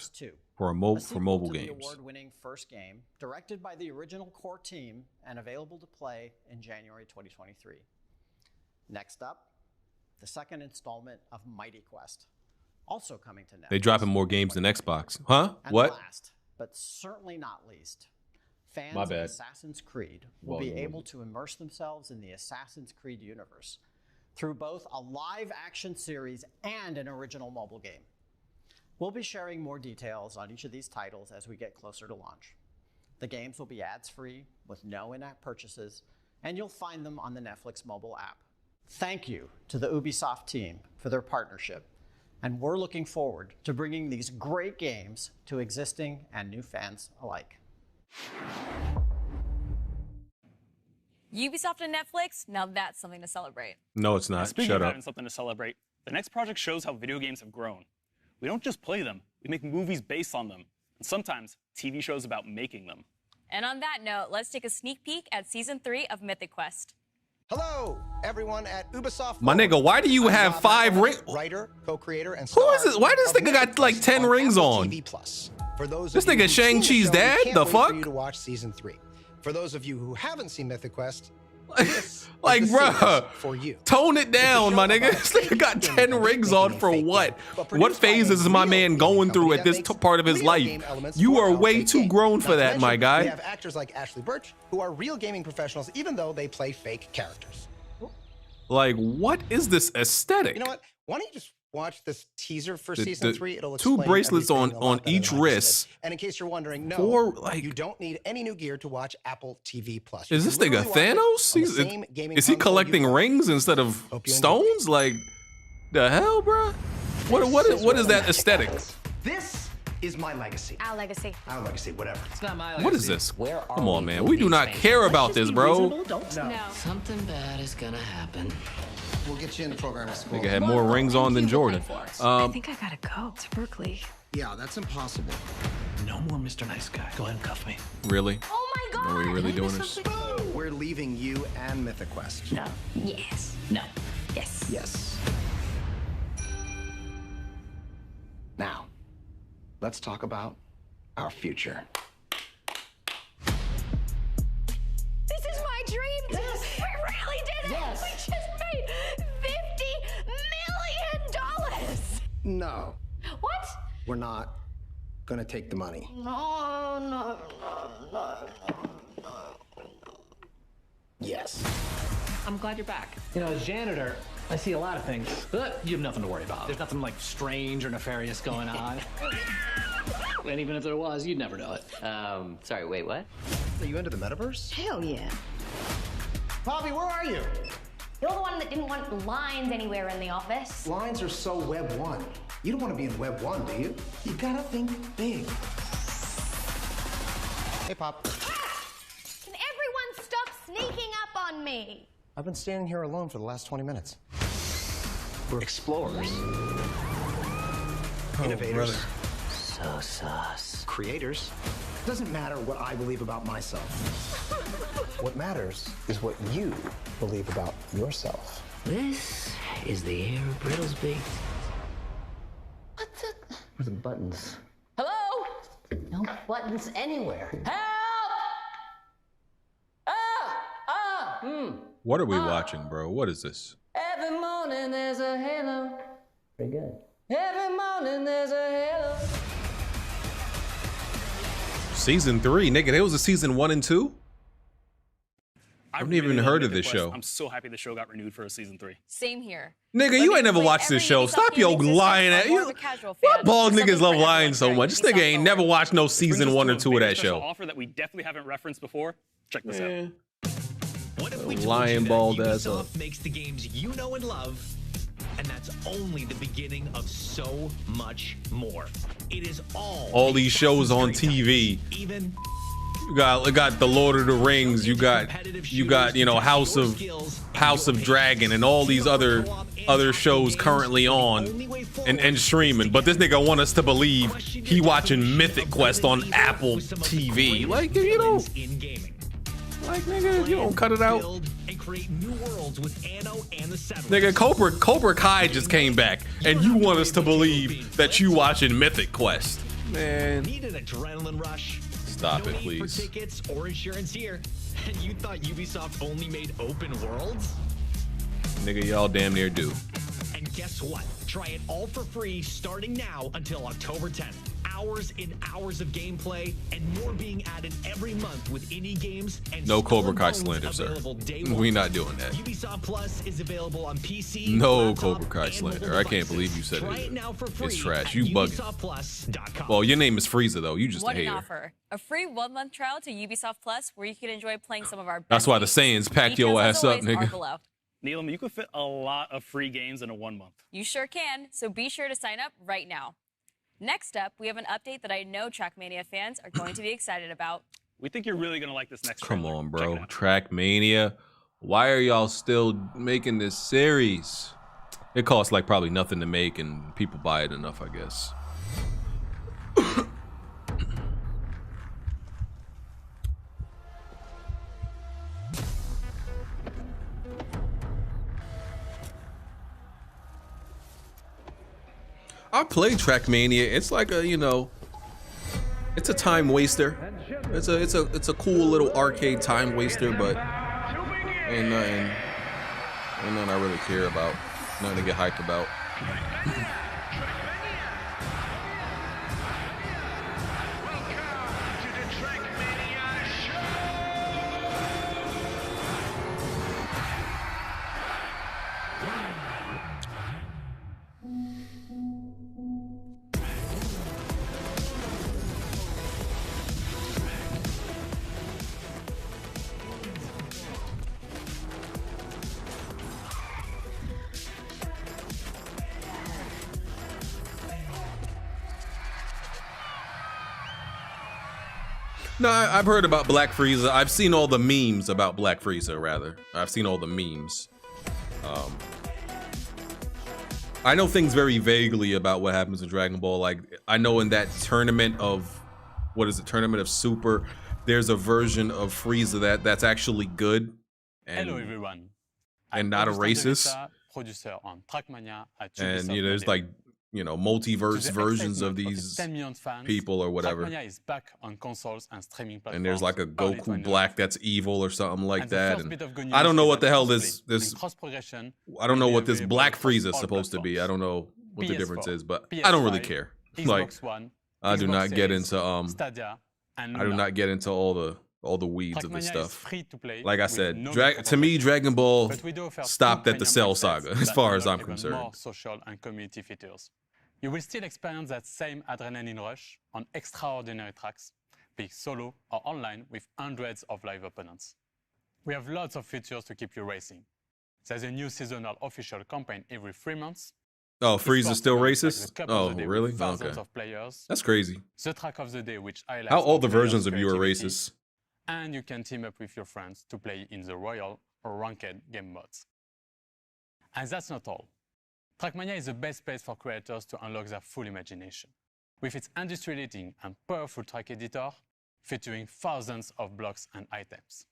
for mobile games. The award-winning first game, directed by the original core team and available to play in January 2023. Next up, the second installment of Mighty Quest, also coming to Netflix. They dropping more games than Xbox, huh? And What? Last, but certainly not least, fans My of bad. Assassin's Creed will be able to immerse themselves in the Assassin's Creed universe through both a live-action series and an original mobile game. We'll be sharing more details on each of these titles as we get closer to launch. The games will be ads-free with no in-app purchases, and you'll find them on the Netflix mobile app. Thank you to the Ubisoft team for their partnership, and we're looking forward to bringing these great games to existing and new fans alike. Ubisoft and Netflix, now that's something to celebrate. No, it's not. Speaking Shut of up. having something to celebrate, the next project shows how video games have grown. We don't just play them, we make movies based on them, and sometimes TV shows about making them. And on that note, let's take a sneak peek at Season 3 of Mythic Quest. Hello, everyone at Ubisoft. My nigga, why do you have 5 rings? Writer, co-creator, and Who is this? Why does this nigga got like 10 rings on? For those This of you nigga who've seen the Shang-Chi's show, dad? we can't The wait fuck? For you to watch season 3. For those of you who haven't seen Mythic Quest, Like, bruh, for you. tone it down, my nigga. This nigga got 10 rings on for what? What phases is my man going through at this part of his life? You are way too grown for that, my We guy. have actors like Ashley Birch, who are real gaming professionals, even though they play fake characters. Like, what is this aesthetic? You know what? Why don't you just watch this teaser for The- season the 3? It'll 2 explain bracelets everything on a lot better each than I just wrist. did. And in case you're wondering, no, 4, like- you don't need any new gear to watch Apple TV Plus. Is this nigga Thanos? Is he collecting rings instead of stones? Like, the hell, bruh? What is that aesthetic? This is my legacy. Our legacy. Our legacy, whatever. It's not my What is this? Come on, man. We do not care about this, bro. No. Something bad is gonna happen. We'll get you in the programming school. Nigga had more rings on than Jordan. I think I gotta go to Berkeley. Yeah, that's impossible. No more Mr. Nice Guy. Go ahead and cuff me. Really? Oh my God! Are we really doing this? We're leaving you and Mythic Quest. No. Yes. No. Yes. Yes. Now, let's talk about our future. This is my dream! Yes. We really did it! Yes. We just made $50 million! No, What? we're not gonna take the money. No. Yes. I'm glad you're back. You know, as janitor, I see a lot of things, but you have nothing to worry about. There's nothing like strange or nefarious going on. And even if there was, you'd never know it. Sorry, wait, what? Are you into the metaverse? Hell yeah. Bobby, where are you? You're the one that didn't want lines anywhere in the office. Lines are so Web 1. You don't want to be in Web 1, do you? You gotta think big. Hey, Pop. Can everyone stop sneaking up on me? I've been standing here alone for the last 20 minutes. We're explorers. Innovators. brother. So sus. Creators. It doesn't matter what I believe about myself. What matters is what you believe about yourself. This is the air of Brittlesby. What the? Where are the buttons? Hello? No buttons anywhere. Help! What are we watching, bro? What is this? Every morning there's a halo. Pretty good. Every morning there's a halo. Season 3, nigga. There was a season 1 and 2. I haven't even love heard of Mythic this Quest. show. I'm so happy the show got renewed for a season 3. Same here. Nigga, you ain't never watched this show. Stop your lying at you. Why bald niggas love lying so much? This nigga ain't never watched no season 1 or 2 of that Special show. offer that we definitely haven't referenced before. Check this out. Lying bald ass up. Ubisoft makes the games you know and love, and that's only the beginning of so much more. It is all All these shows on TV. even You got the Lord of the Rings. You got you know House of Dragon and all these other shows currently on and streaming. But this nigga want us to believe he watching Mythic Quest on Apple TV. Like you don't, like nigga, you don't cut it out. Nigga, Cobra Kai just came back, and you want us to believe that you watching Mythic Quest. Man, Need an adrenaline rush? stop it, No need for please. tickets or insurance here. And you thought Ubisoft only made open worlds? Nigga, y'all damn near do. And guess what? Try it all for free starting now until October 10th. Hours and hours of gameplay and more being added every month with indie games and No Skull Cobra and Kai Bones slander, sir. available day We one. not doing that. Ubisoft Plus is available on PC. No laptop, Cobra Kai and slander. mobile I can't devices. believe you said Try it. it now for free It's trash. at You bugging. UbisoftPlus.com. Well, your name is Frieza though. You just a What an hater. offer. A free 1-month trial to Ubisoft Plus where you can enjoy playing some of our That's best why the games. Saiyans packed your Details, ass as up, always, are nigga. below. Neelam, you could fit a lot of free games in a 1 month. You sure can, so be sure to sign up right now. Next up, we have an update that I know Trackmania fans are going to be excited about. We think you're really going to like this next Come trailer. on, Check it bro. out. Trackmania. Why are y'all still making this series? It costs like probably nothing to make, and people buy it enough, I guess. I played Trackmania. It's like a, you know, it's a time waster. It's a cool little arcade time waster, but ain't nothing I really care about. Nothing to get hyped about. No, I've heard about Black Frieza. I've seen all the memes about Black Frieza, rather. I've seen all the memes. I know things very vaguely about what happens in Dragon Ball. Like, I know in that tournament of, what is it, Tournament of Super, there's a version of Frieza that's actually good. And, Hello everyone. and not a racist. Producer on Trackmania at And, Ubisoft you know, there's Monday. like, you know, multiverse To the versions of excitement these its 10 million fans, people or whatever. Trackmania is back on consoles and streaming platforms. And there's like a early Goku 2019. Black that's evil or something like And the that. first And bit of good I don't news know is what the that hell crossplay this and cross-progression I don't know will be what this available Black across Frieza is all supposed to be. I don't know what the PS4, difference is, but PS5, I don't really care. Like Xbox One, I do Xbox not get Series, into Stadia, and I do Luna. not get into all the weeds of Trackmania this is stuff. free to play Like I with said, no to me Dragon Ball But we do offer stopped two at the premium Cell assets Saga as that far as unlock I'm even concerned. More social and community features. You will still experience that same adrenaline rush on extraordinary tracks, be it solo or online with hundreds of live opponents. We have lots of features to keep you racing. There's a new seasonal official campaign every 3 months. Oh, Frieza's Esports still events like racist? the Cup Oh, of the Day really? with thousands Okay. of players. That's crazy. The track of the day, which highlights How all the players' versions of you are creativity. racist? And you can team up with your friends to play in the Royal or Ranked game modes. And that's not all. Trackmania is the best place for creators to unlock their full imagination. With its industry-leading and powerful track editor, featuring thousands of blocks and items.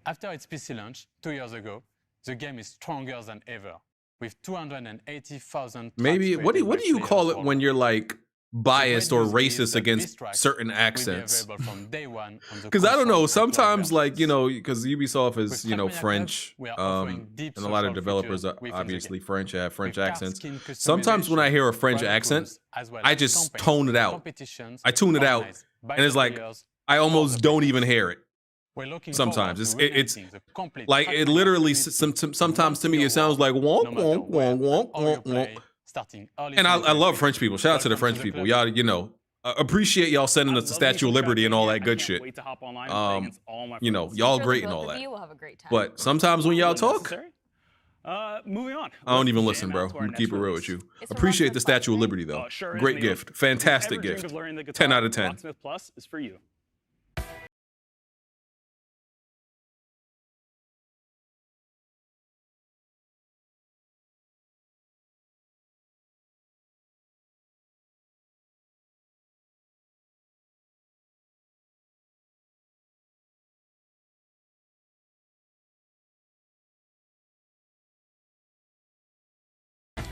After its PC launch 2 years ago, the game is stronger than ever, with 280,000 Maybe what do you call it when you're like biased or racist against certain accents? Because I don't know, sometimes like, you know, because Ubisoft is, you know, French, and a lot of developers are obviously French, have French accents. Sometimes when I hear a French accent, I just tone it out. I tune it out, and it's like I almost don't even hear it. Sometimes it's like it literally sometimes to me it sounds like wonk wonk wonk wonk wonk wonk. And I love French people. Shout out to the French people. Y'all, you know, appreciate y'all sending us the Statue of Liberty and all that good shit. You know, y'all great and all that. But sometimes when y'all talk, Moving on. I don't even listen, bro. I'm gonna keep it real with you. Appreciate the Statue of Liberty though. Great gift, fantastic gift. 10 out of 10. Locksmith Plus is for you.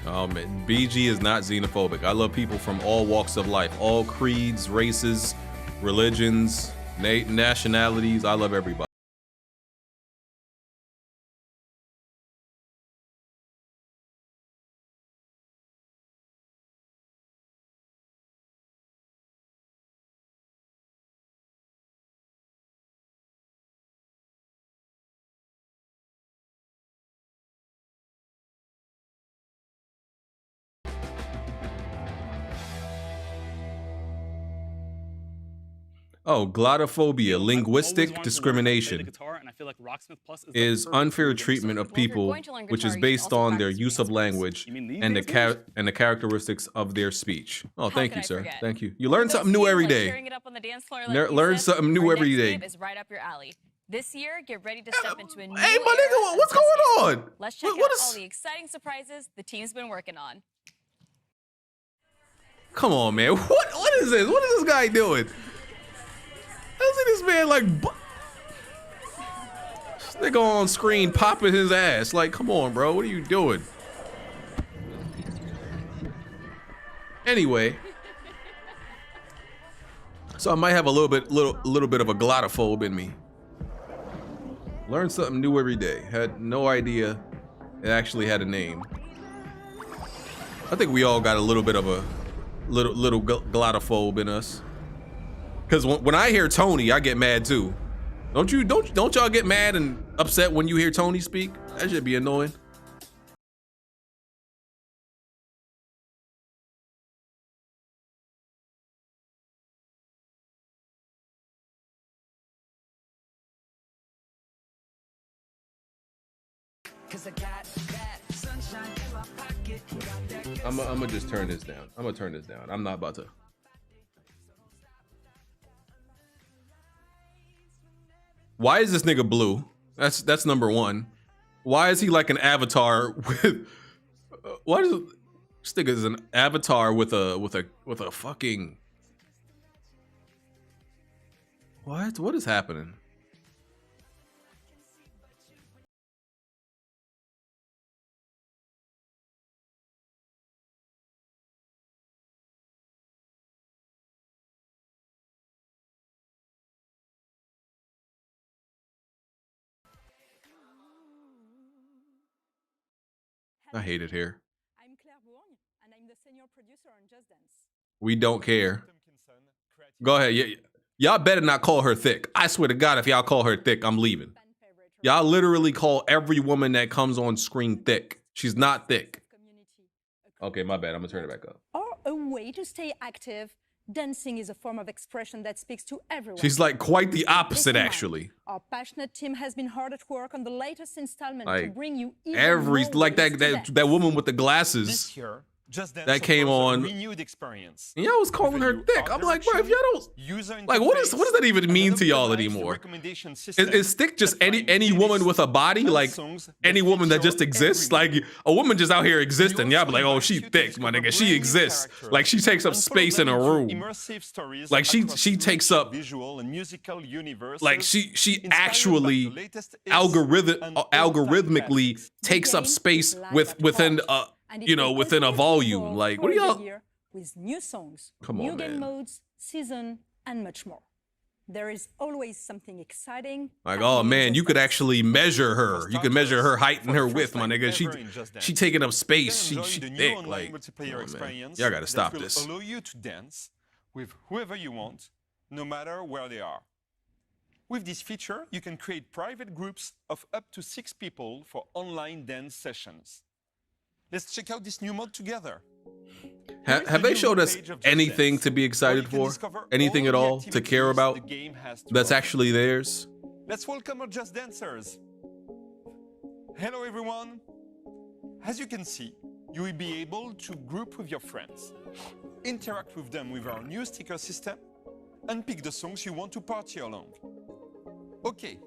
Oh man, BG is not xenophobic. I love people from all walks of life, all creeds, races, religions, nationalities. I love everybody. Oh, glottophobia, linguistic discrimination, is unfair treatment of people, which is based on their use of language and the characteristics of their speech. Oh, thank you, sir. Thank you. You learn something new every day. Learn something new every day. Is right up your alley. This year, get ready to step into a new Hey, my nigga, what's going on? Let's check out all the exciting surprises the team's been working on. Come on, man. What is this? What is this guy doing? I see this man like this nigga on screen popping his ass. Like, come on, bro. What are you doing? Anyway, so I might have a little bit of a glottophobe in me. Learn something new every day. Had no idea it actually had a name. I think we all got a little bit of a little glottophobe in us. Cause when I hear Tony, I get mad too. Don't y'all get mad and upset when you hear Tony speak? That should be annoying. I'm gonna just turn this down. I'm gonna turn this down. I'm not about to. Why is this nigga blue? That's number one. Why is he like an avatar with? What is this nigga is an avatar with a fucking? What? What is happening? I hate it here. I'm Claire Bourne, and I'm the senior producer on Just Dance. We don't care. Go ahead. Y'all better not call her thick. I swear to God, if y'all call her thick, I'm leaving. Y'all literally call every woman that comes on screen thick. She's not thick. Okay, my bad. I'm gonna turn it back up. Or a way to stay active. Dancing is a form of expression that speaks to everyone. She's like quite the opposite, actually. Our passionate team has been hard at work on the latest installment Like to bring you even every more like ways to dance. that woman with the glasses that came on. Renewed experience. And y'all was calling her thick. I'm like, bro, if y'all don't like, what does that even mean to y'all anymore? Is thick just any woman with a body? Like any woman that just exists? Like a woman just out here existing. Y'all be like, oh, she thick, my nigga. She exists. Like she takes up space in a room. Like she takes up visual and musical universe. like she actually algorithmically takes up space within within a volume. Like, what are y'all? With new songs, Come new on, game man. modes, season, and much more. There is always something exciting. Like, oh man, you could actually measure her. You could measure her height and her width, my nigga. She taking up space. She thick. Like, come on, man. Y'all gotta stop that will this. allow you to dance with whoever you want, no matter where they are. With this feature, you can create private groups of up to 6 people for online dance sessions. Let's check out this new mode together. Have they showed us anything to be excited for? Anything at all to care about that's actually theirs? Let's welcome our Just Dancers. Hello, everyone. As you can see, you will be able to group with your friends, interact with them with our new sticker system, and pick the songs you want to party along. Okay,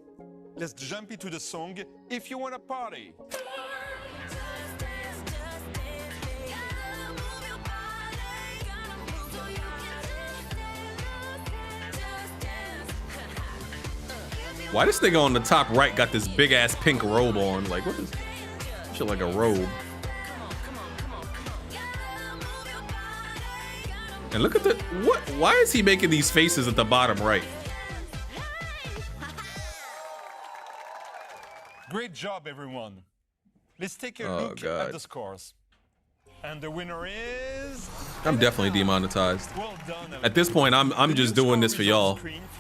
let's jump into the song If You Wanna Party. Why this nigga on the top right got this big ass pink robe on? Like, what is shit like a robe? And look at the what? Why is he making these faces at the bottom right? Great job, everyone. Let's take a Oh, look God. at the scores. And the winner is... I'm definitely demonetized. Well done, At this point, I'm just doing this for y'all.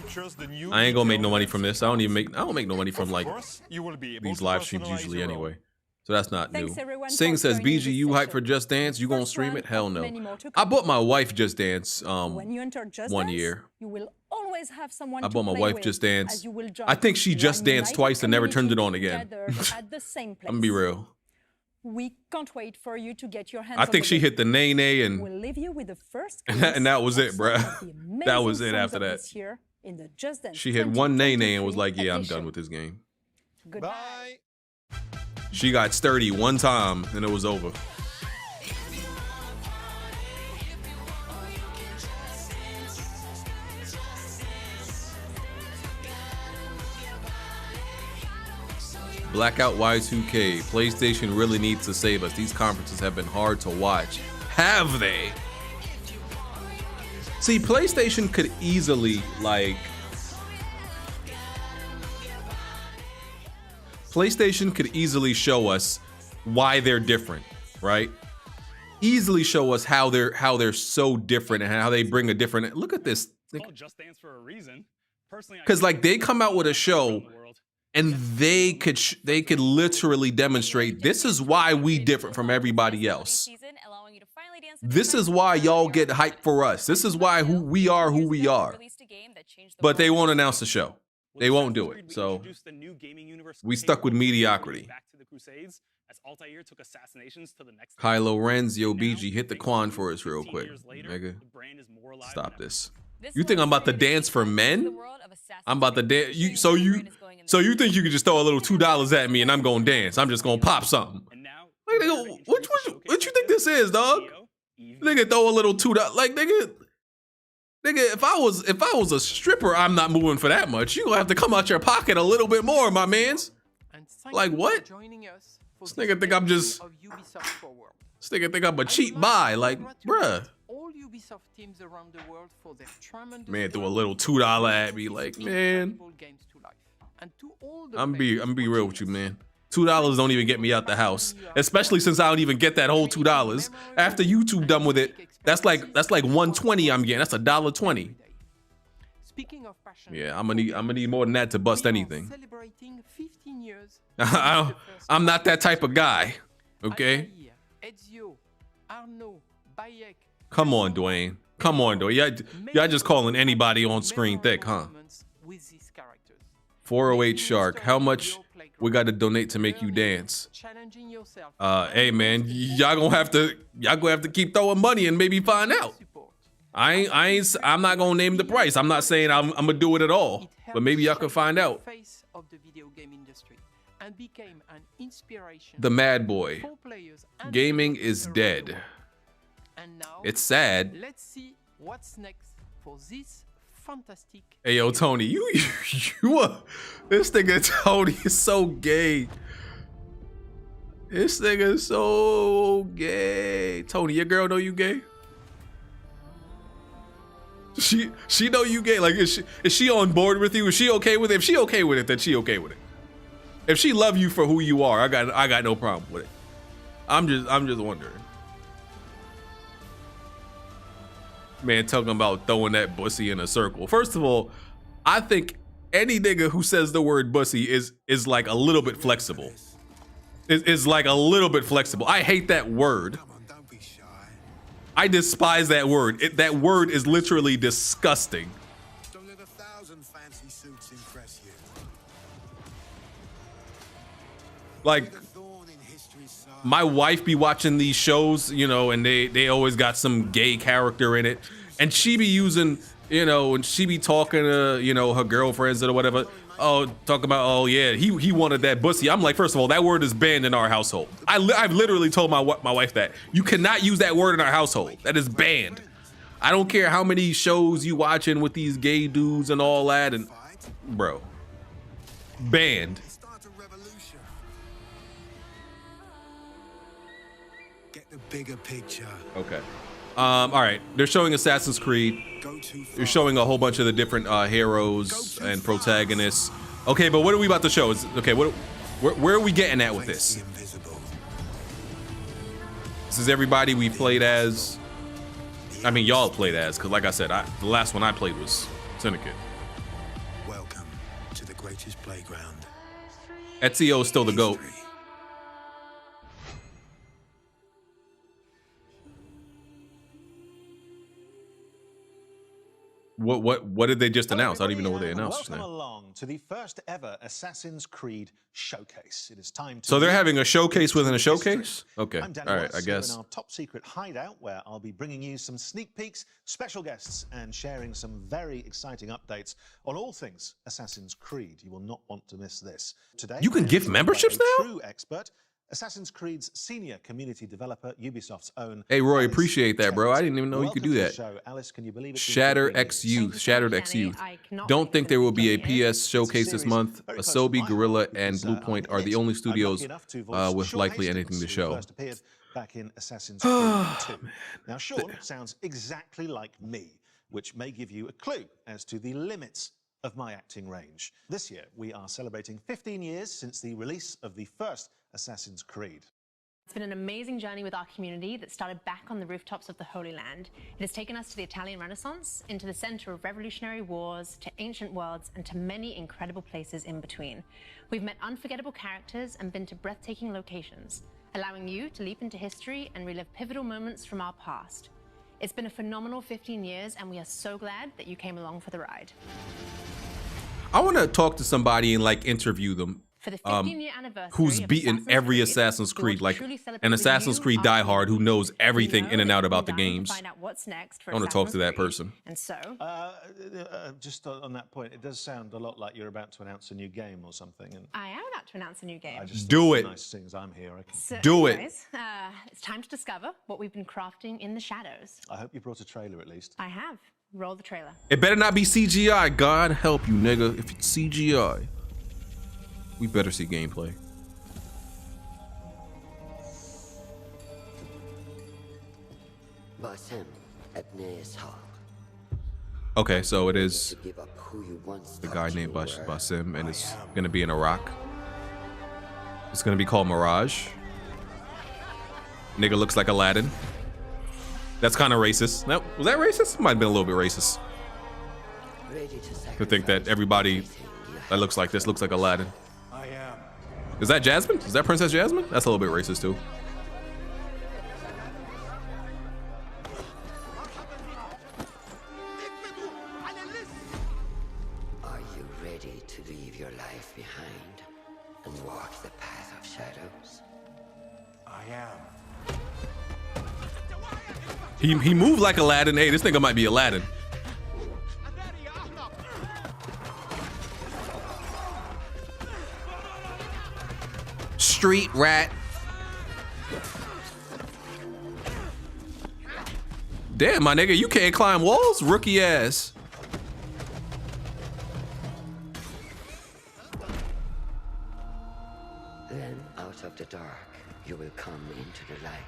features the new I ain't gonna make no detail money from this. I don't make no money from like course, you will be able these to live streams personalize usually your anyway. own. So that's not Thanks, new. everyone, Sing for says, joining BG, this you hype session. for Just Dance? You gonna First stream one it? Hell of no. many more to I come. bought my wife Just Dance When you enter Just 1 Dance, year. you will always have someone I to bought my play wife with, Just Dance. as you will join I think she just one danced united twice and never turned it on community again. gathered at the same place. I'm gonna be real. We can't wait for you to get your hands I on think the she game. hit the nay nay and We'll leave you with the first and that was it, bruh. amazing That was it songs after of that. this year in the Just Dance She hit one nay nay and was 2023 like, yeah, I'm edition. done with this game. Goodbye. She got sturdy one time and it was over. Blackout Y2K. PlayStation really needs to save us. These conferences have been hard to watch. Have they? See, PlayStation could easily, like... PlayStation could easily show us why they're different, right? Easily show us how they're so different and how they bring a different... Look at this. It's called Just Dance for a reason. Personally, Because like they come out with a show and they could literally demonstrate this is why we different from everybody else. This is why y'all get hyped for us. This is why we are who we are. But they won't announce the show. They won't do it. So we stuck with mediocrity. Back to the Crusades, as Altair took assassinations to the next Kylo Ren's, yo, BG, hit the Quan for us real quick. Nigga, stop this. You think I'm about to dance for men? I'm about to dance. So you think you can just throw a little $2 at me and I'm gonna dance? I'm just gonna pop something. Like, nigga, what you think this is, dog? Nigga, throw a little $2. Like, nigga, if I was a stripper, I'm not moving for that much. You gonna have to come out your pocket a little bit more, my mans. Like what? This nigga think I'm just. This nigga think I'm a cheap buy. Like, bruh. All Ubisoft teams around the world for their tremendous Man, threw a little $2 at me. Like, man. I'm be real with you, man. $2 don't even get me out the house, especially since I don't even get that whole $2. After YouTube done with it, that's like $1.20 I'm getting. That's $1.20. Yeah, I'm gonna need more than that to bust anything. I'm not that type of guy. Okay. Come on, Dwayne. Come on, Dwayne. Y'all just calling anybody on screen thick, huh? 408 Shark. How much we got to donate to make you dance? Hey man, y'all gonna have to keep throwing money and maybe find out. I'm not gonna name the price. I'm not saying I'm gonna do it at all, but maybe y'all can find out. The Mad Boy. Gaming is dead. It's sad. Let's see what's next for this fantastic. Hey yo, Tony, you this nigga Tony is so gay. This nigga is so gay. Tony, your girl know you gay? She know you gay. Like, is she on board with you? Is she okay with it? If she okay with it, then she okay with it. If she love you for who you are, I got no problem with it. I'm just wondering. Man, talking about throwing that bussy in a circle. First of all, I think any nigga who says the word bussy is like a little bit flexible. Is like a little bit flexible. I hate that word. I despise that word. That word is literally disgusting. Don't let 1,000 fancy suits impress you. Like, my wife be watching these shows, you know, and they always got some gay character in it, and she be using, you know, and she be talking to, you know, her girlfriends or whatever. Oh, talk about, oh yeah, he wanted that bussy. I'm like, first of all, that word is banned in our household. I've literally told my wife that you cannot use that word in our household. That is banned. I don't care how many shows you watching with these gay dudes and all that, and bro, banned. Get the bigger picture. Okay. All right, they're showing Assassin's Creed. They're showing a whole bunch of the different heroes and protagonists. Okay, but what are we about to show? Okay, where are we getting at with this? This is everybody we played as. I mean, y'all played as, because like I said, the last one I played was Syndicate. Welcome to the greatest playground. Ezio is still the GOAT. What did they just announce? I don't even know what they announced just Welcome now. along to the first ever Assassin's Creed showcase. It is time to. So they're having a showcase within a showcase? Okay, I'm Danny all right, Watts, I here guess. in our top secret hideout, where I'll be bringing you some sneak peeks, special guests, and sharing some very exciting updates on all things Assassin's Creed. You will not want to miss this. Today, You can I am gift joined by memberships a now? True expert, Assassin's Creed's senior community developer, Ubisoft's own. Hey Roy, Alice appreciate that, bro. I didn't even know you could Welcome do to the that. show. Alice, can you believe it's been Shatter 15 X years? Youth, Shattered X Youth. Don't think there will be a PS showcase this month. Asobi, Gorilla, and Bluepoint are the only studios with likely anything to show. First appeared back in Assassin's Creed 2. Now, Sean sounds exactly like me, which may give you a clue as to the limits of my acting range. This year, we are celebrating 15 years since the release of the first Assassin's Creed. It's been an amazing journey with our community that started back on the rooftops of the Holy Land. It has taken us to the Italian Renaissance, into the center of revolutionary wars, to ancient worlds, and to many incredible places in between. We've met unforgettable characters and been to breathtaking locations, allowing you to leap into history and relive pivotal moments from our past. It's been a phenomenal 15 years, and we are so glad that you came along for the ride. I want to talk to somebody and like interview them. For the 15-year anniversary Who's of beaten every Assassin's Creed, like an Assassin's Creed diehard who knows everything in and out about the games. Find out what's next for I want to talk to Assassin's that Creed. person. And so, Just on that point, it does sound a lot like you're about to announce a new game or something. And I am about to announce a new game. I just Do thought it. Nice things. I'm here. I can... So Do it. anyways, it's time to discover what we've been crafting in the shadows. I hope you brought a trailer at least. I have. Roll the trailer. It better not be CGI. God help you, nigga. If it's CGI, we better see gameplay. Basim at Neshal. Okay, so it is Give up who you once the thought guy you named were. Basim, and it's gonna be in Iraq. It's gonna be called Mirage. Nigga looks like Aladdin. That's kind of racist. No, was that racist? Might have been a little bit racist. To think that everybody that looks like this looks like Aladdin. I am. Is that Jasmine? Is that Princess Jasmine? That's a little bit racist too. Are you ready to leave your life behind and walk the path of shadows? I am. He moved like Aladdin. Hey, this nigga might be Aladdin. Street rat. Damn, my nigga, you can't climb walls? Rookie ass. Then out of the dark, you will come into the light.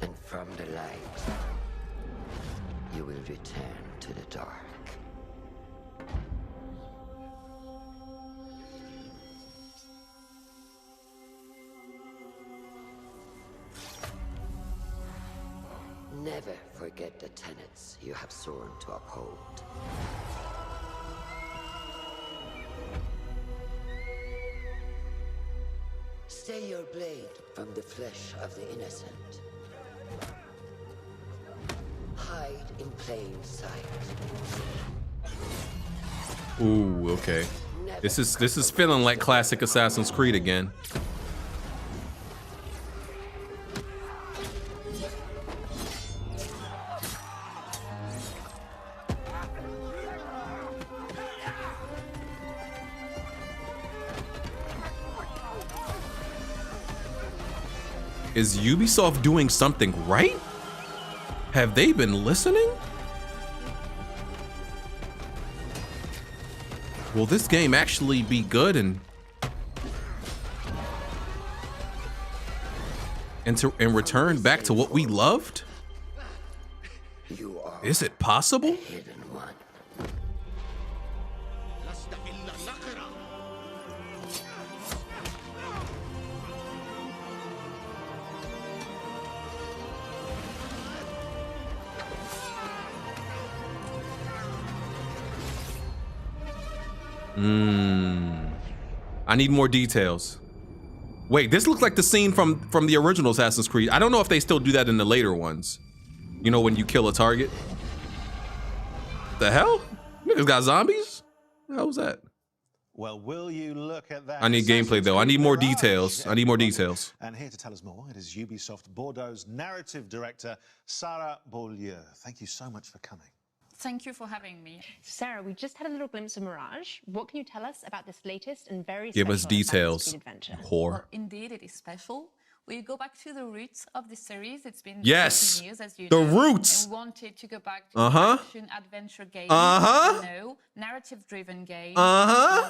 And from the light, you will return to the dark. Never forget the tenets you have sworn to uphold. Stay your blade from the flesh of the innocent. Hide in plain sight. Ooh, okay. This is feeling like classic Assassin's Creed again. Is Ubisoft doing something right? Have they been listening? Will this game actually be good and return back to what we loved? Is it possible? I need more details. Wait, this looks like the scene from the original Assassin's Creed. I don't know if they still do that in the later ones. You know, when you kill a target. The hell? Niggas got zombies? What the hell was that? Well, will you look at that? I need gameplay though. I need more details. I need more details. And here to tell us more, it is Ubisoft Bordeaux's narrative director, Sarah Beaulieu. Thank you so much for coming. Thank you for having me. Sarah, we just had a little glimpse of Mirage. What can you tell us about this latest and very Give special us details. Assassin's Creed adventure? Whore. Well, indeed, it is special. We go back to the roots of the series. It's been 15 years, as you the know. roots. And we wanted to go back to action adventure game. Narrative-driven game.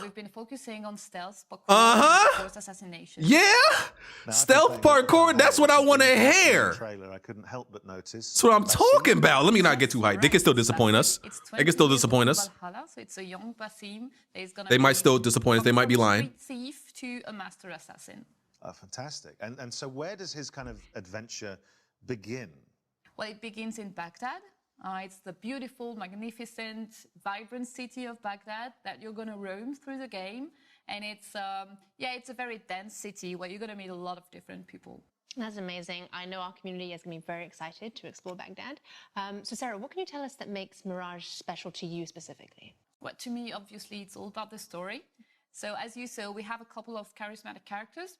We've been focusing on stealth, parkour, of course, assassination. Yeah. Stealth parkour. That's what I want to hear. Trailer, I couldn't help but notice. That's what I'm talking about. Let me not get too hyped. They can still disappoint us. They can still disappoint us. Valhalla, so it's a young Basim. They might still disappoint us. They might be lying. Thief to a master assassin. Oh, fantastic. And so where does his kind of adventure begin? Well, it begins in Baghdad. It's the beautiful, magnificent, vibrant city of Baghdad that you're going to roam through the game. And it's a very dense city where you're going to meet a lot of different people. That's amazing. I know our community is going to be very excited to explore Baghdad. So Sarah, what can you tell us that makes Mirage special to you specifically? Well, to me, obviously, it's all about the story. So as you saw, we have a couple of charismatic characters.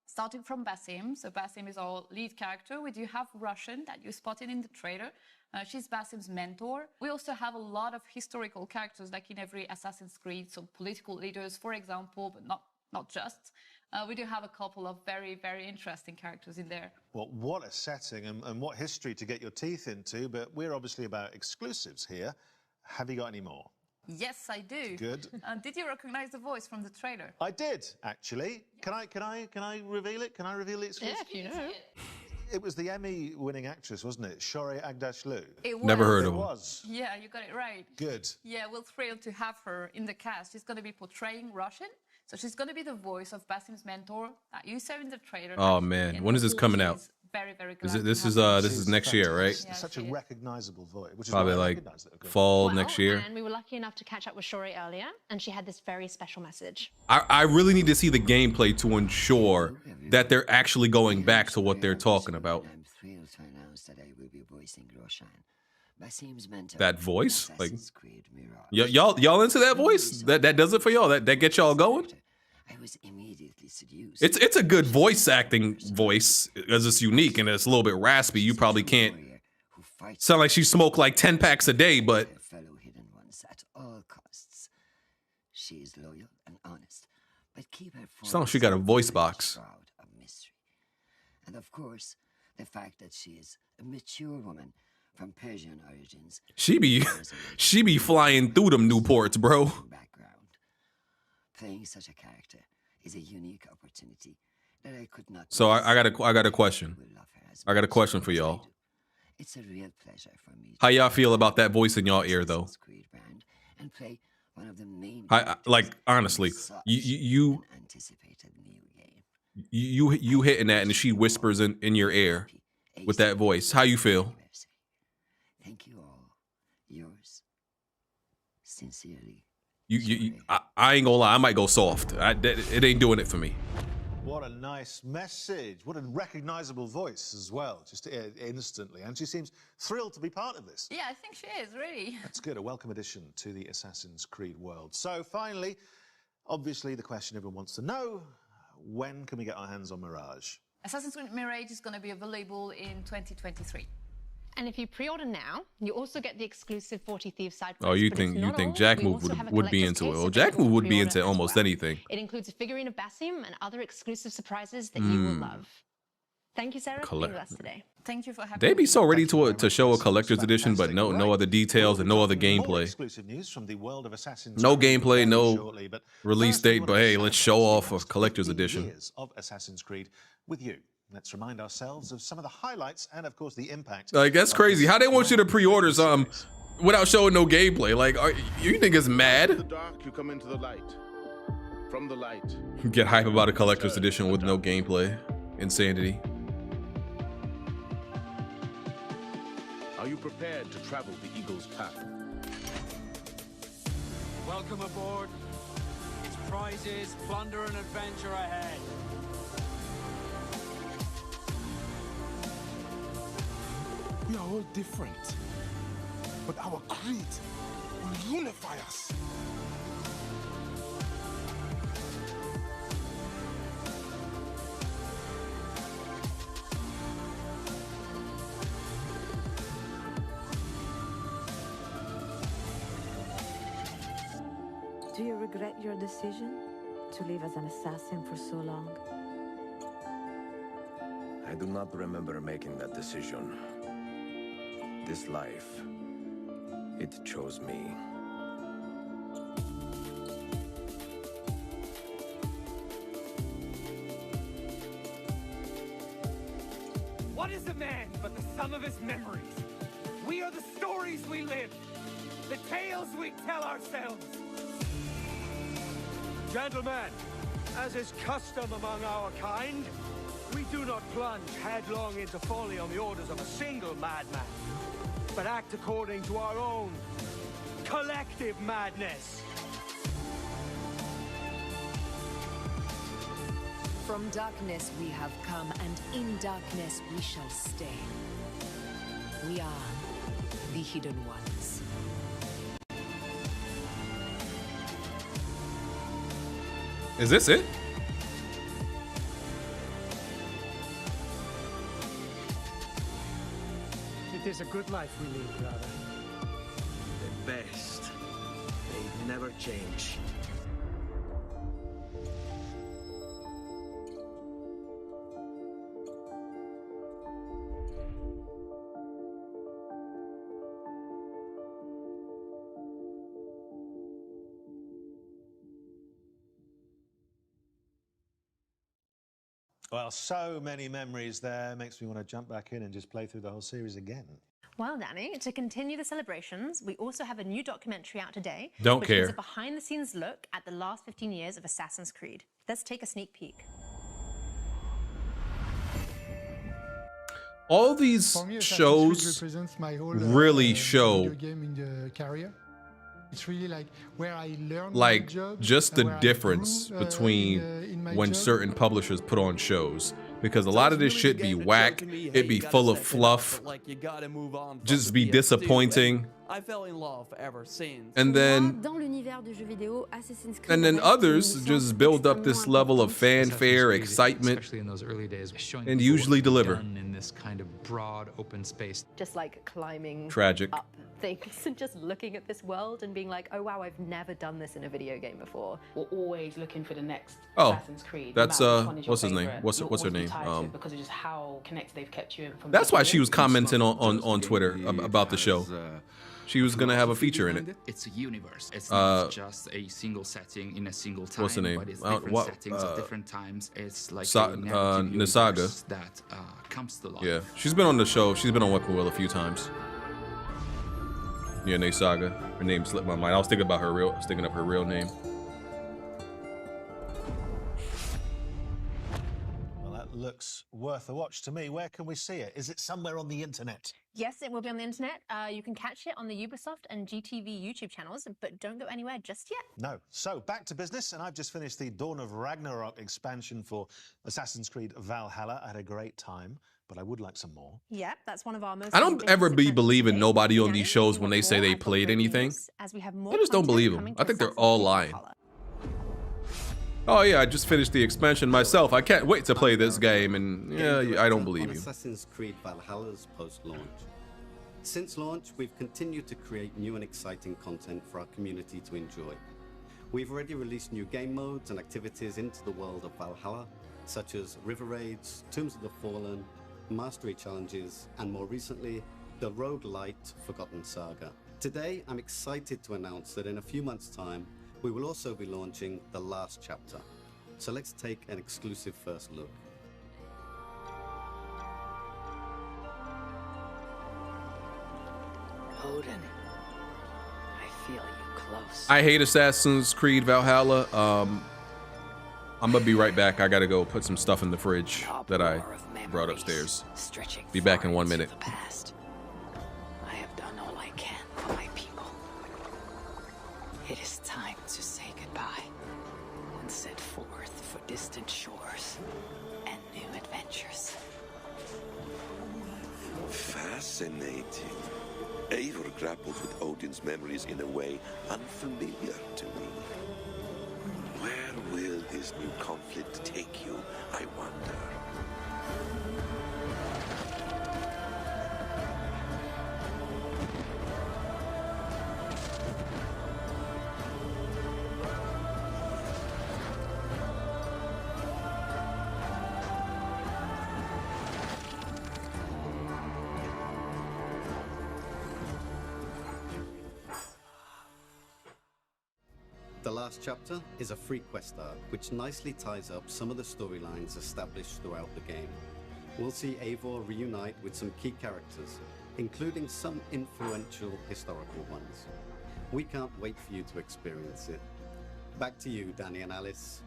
Starting from Basim. So Basim is our lead character. We do have Russian that you spotted in the trailer. She's Basim's mentor. We also have a lot of historical characters, like in every Assassin's Creed, so political leaders, for example, but not just. We do have a couple of very, very interesting characters in there. Well, what a setting and what history to get your teeth into, but we're obviously about exclusives here. Have you got any more? Yes, I do. Good. Did you recognize the voice from the trailer? I did, actually. Can I reveal it? Can I reveal the exclusive? Yeah, if you know. It was the Emmy-winning actress, wasn't it? Shorey Agdashlu. It was. Never heard of it her. Was. Yeah, you got it right. Good. Yeah, we're thrilled to have her in the cast. She's going to be portraying Russian. So she's going to be the voice of Basim's mentor that you saw in the trailer. Oh man, when is this coming out? Very, very glad. This is next year, right? Yeah, such a recognizable voice. Which is probably like fall next year. And we were lucky enough to catch up with Shorey earlier, and she had this very special message. I really need to see the gameplay to ensure that they're actually going back to what they're talking about. I'm thrilled to announce that I will be voicing Roshan, Basim's mentor. That voice, like y'all into that voice? That does it for y'all? That gets y'all going? I was immediately seduced. It's a good voice acting voice because it's unique and it's a little bit raspy. You probably can't sound like she smoked like 10 packs a day, but fellow hidden ones at all costs. She is loyal and honest, but keep her sounds like she got a voice box. of mystery. And of course, the fact that she is a mature woman from Persian origins. She be flying through them Newports, bro. Playing such a character is a unique opportunity that I could not. So I got a question. I got a question for y'all. It's a real pleasure for me. How y'all feel about that voice in y'all ear, though? And play one of the main. Like honestly, you hitting that and she whispers in your ear with that voice. How you feel? Thank you all. Yours sincerely. I ain't gonna lie, I might go soft. It ain't doing it for me. What a nice message. What a recognizable voice as well, just instantly. And she seems thrilled to be part of this. Yeah, I think she is, really. That's good. A welcome addition to the Assassin's Creed world. So finally, obviously the question everyone wants to know, when can we get our hands on Mirage? Assassin's Creed Mirage is going to be available in 2023. And if you pre-order now, you also get the exclusive 40 Thieves side quest. Oh, you think Jack Move would be into it? Well, Jack Move would be into almost anything. It includes a figurine of Basim and other exclusive surprises that you will love. Thank you, Sarah, for being with us today. Thank you for having They me. be so ready to show a collector's edition, but no other details and no other gameplay. Exclusive news from the world of Assassin's No Creed gameplay, very no shortly, but release first, we date, want but to hey, shout let's out show to off the a last collector's 15 edition. years of Assassin's Creed with you. Let's remind ourselves of some of the highlights and, of course, the impact. Like, that's crazy. How they want you to pre-order something without showing no gameplay? Like, you niggas mad? From the dark, you come into the light. From the light. Get hype about a collector's edition with no gameplay. Insanity. Are you prepared to travel the Eagle's path? Welcome aboard. It's prizes, plunder, and adventure ahead. We are all different, but our creed will unify us. Do you regret your decision to live as an assassin for so long? I do not remember making that decision. This life, it chose me. What is a man but the sum of his memories? We are the stories we live, the tales we tell ourselves. Gentlemen, as is custom among our kind, we do not plunge headlong into folly on the orders of a single madman, but act according to our own collective madness. From darkness we have come, and in darkness we shall stay. We are the Hidden Ones. Is this it? It is a good life we lead, brother. The best. They never change. Well, so many memories there. Makes me want to jump back in and just play through the whole series again. Well, Danny, to continue the celebrations, we also have a new documentary out today. Don't which care. is a behind-the-scenes look at the last 15 years of Assassin's Creed. Let's take a sneak peek. All these For me, Assassin's shows Creed represents my whole, really show video game in the career. It's really like where I learned my like job just the and where I difference grew, between in my when job. certain publishers put on shows, because a lot of this shit be whack, it be full of fluff, Like you gotta move on. just be disappointing, I fell in love ever since. and then Dans l'univers du jeu vidéo, Assassin's Creed and then reste une others licence just build up this level of fanfare, excitement, especially in those early days, showing and people what usually can be deliver. done in this kind of broad open space. Just like climbing Tragic. up things and just looking at this world and being like, oh wow, I've never done this in a video game before. We're always looking for the next Oh, Assassin's Creed. that's, no matter which one is your what's his name? favorite, What's you'll her always be name? tied to it because of just how connected they've kept you in from That's the why she was beginning. commenting on Twitter about the show. She was gonna have a feature in it. It's a universe. It's not just a single setting in a single time. What's the name? But it's different settings at different times. It's like a narrative Nasaga. universe that comes to life. Yeah, she's been on the show. She's been on Weapon Wheel a few times. Yeah, Nasaga. Her name slipped my mind. I was thinking about her real. I was thinking of her real name. Well, that looks worth a watch to me. Where can we see it? Is it somewhere on the internet? Yes, it will be on the internet. You can catch it on the Ubisoft and GTV YouTube channels, but don't go anywhere just yet. No. So, back to business, and I've just finished the Dawn of Ragnarok expansion for Assassin's Creed Valhalla. I had a great time, but I would like some more. Yeah, that's one of our most. I don't ever be believing nobody on these shows when they say they played anything. As we have more I just don't content believe them. coming I to think they're Assassin's all Creed lying. Valhalla. Oh yeah, I just finished the expansion myself. I can't wait to play this game, and yeah, I don't believe you. Assassin's Creed Valhalla's post-launch. Since launch, we've continued to create new and exciting content for our community to enjoy. We've already released new game modes and activities into the world of Valhalla, such as River Raids, Tombs of the Fallen, Mastery Challenges, and more recently, the roguelite Forgotten Saga. Today, I'm excited to announce that in a few months' time, we will also be launching the last chapter. So let's take an exclusive first look. Odin, I feel you close. I hate Assassin's Creed Valhalla. I'm gonna be right back. I gotta go put some stuff in the fridge that I brought upstairs. Be back in 1 minute. I have done all I can for my people. It is time to say goodbye and set forth for distant shores and new adventures. Fascinating. Eivor grappled with Odin's memories in a way unfamiliar to me. Where will his new conflict take you, I wonder? The last chapter is a free quest arc, which nicely ties up some of the storylines established throughout the game. We'll see Eivor reunite with some key characters, including some influential historical ones. We can't wait for you to experience it. Back to you, Danny and Alice.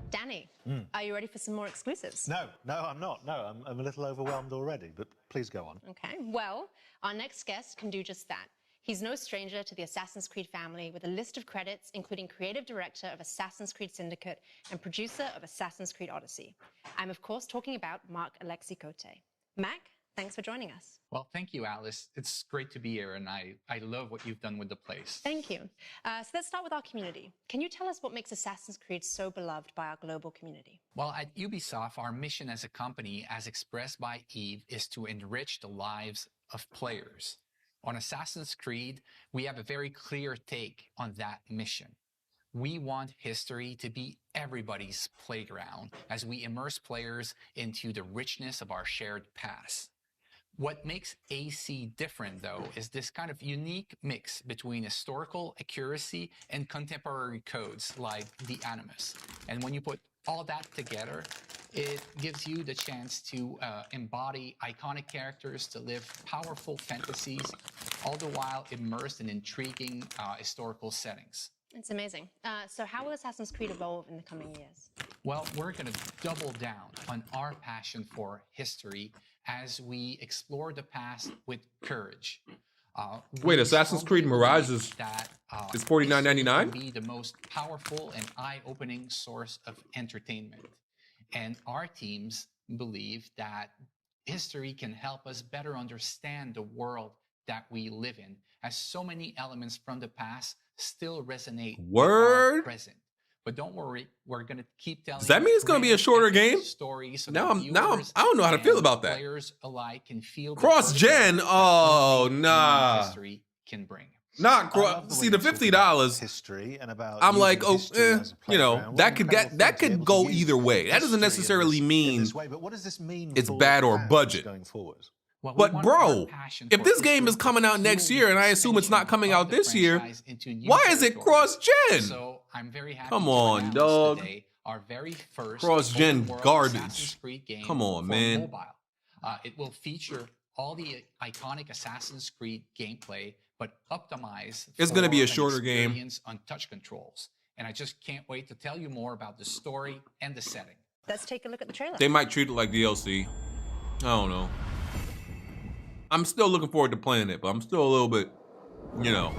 Danny, are you ready for some more exclusives? No, I'm not. No, I'm a little overwhelmed already, but please go on. Okay, well, our next guest can do just that. He's no stranger to the Assassin's Creed family, with a list of credits including creative director of Assassin's Creed Syndicate and producer of Assassin's Creed Odyssey. I'm of course talking about Mark Alexi Cote. Mac, thanks for joining us. Well, thank you, Alice. It's great to be here, and I love what you've done with the place. Thank you. So let's start with our community. Can you tell us what makes Assassin's Creed so beloved by our global community? Well, at Ubisoft, our mission as a company, as expressed by Eve, is to enrich the lives of players. On Assassin's Creed, we have a very clear take on that mission. We want history to be everybody's playground as we immerse players into the richness of our shared past. What makes AC different, though, is this kind of unique mix between historical accuracy and contemporary codes like the Animus. And when you put all that together, it gives you the chance to embody iconic characters, to live powerful fantasies, all the while immersed in intriguing historical settings. It's amazing. So how will Assassin's Creed evolve in the coming years? Well, we're going to double down on our passion for history as we explore the past with courage. Wait, Assassin's Creed Mirage is $49.99? Be the most powerful and eye-opening source of entertainment. And our teams believe that history can help us better understand the world that we live in, as so many elements from the past still resonate with our present. But don't worry, we're going to keep telling. Does that mean it's going to be a shorter game? Stories. Now I don't know how to feel about that. Players alike can feel cross-gen. Oh nah. History can bring. Not see the $50 history and about. I'm like, oh, you know, that could go either way. That doesn't necessarily mean but what does this mean it's bad or budget. Going forward? Well, but bro, if this game is coming out next year, and I assume it's not coming out this year, why is it cross-gen? So I'm very happy Come on, dog. Today, our very first cross-gen garbage. Assassin's Creed game Come on, man. Mobile. It will feature all the iconic Assassin's Creed gameplay, but optimized. It's going to be a shorter game on touch controls, and I just can't wait to tell you more about the story and the setting. Let's take a look at the trailer. They might treat it like DLC. I don't know. I'm still looking forward to playing it, but I'm still a little bit, you know.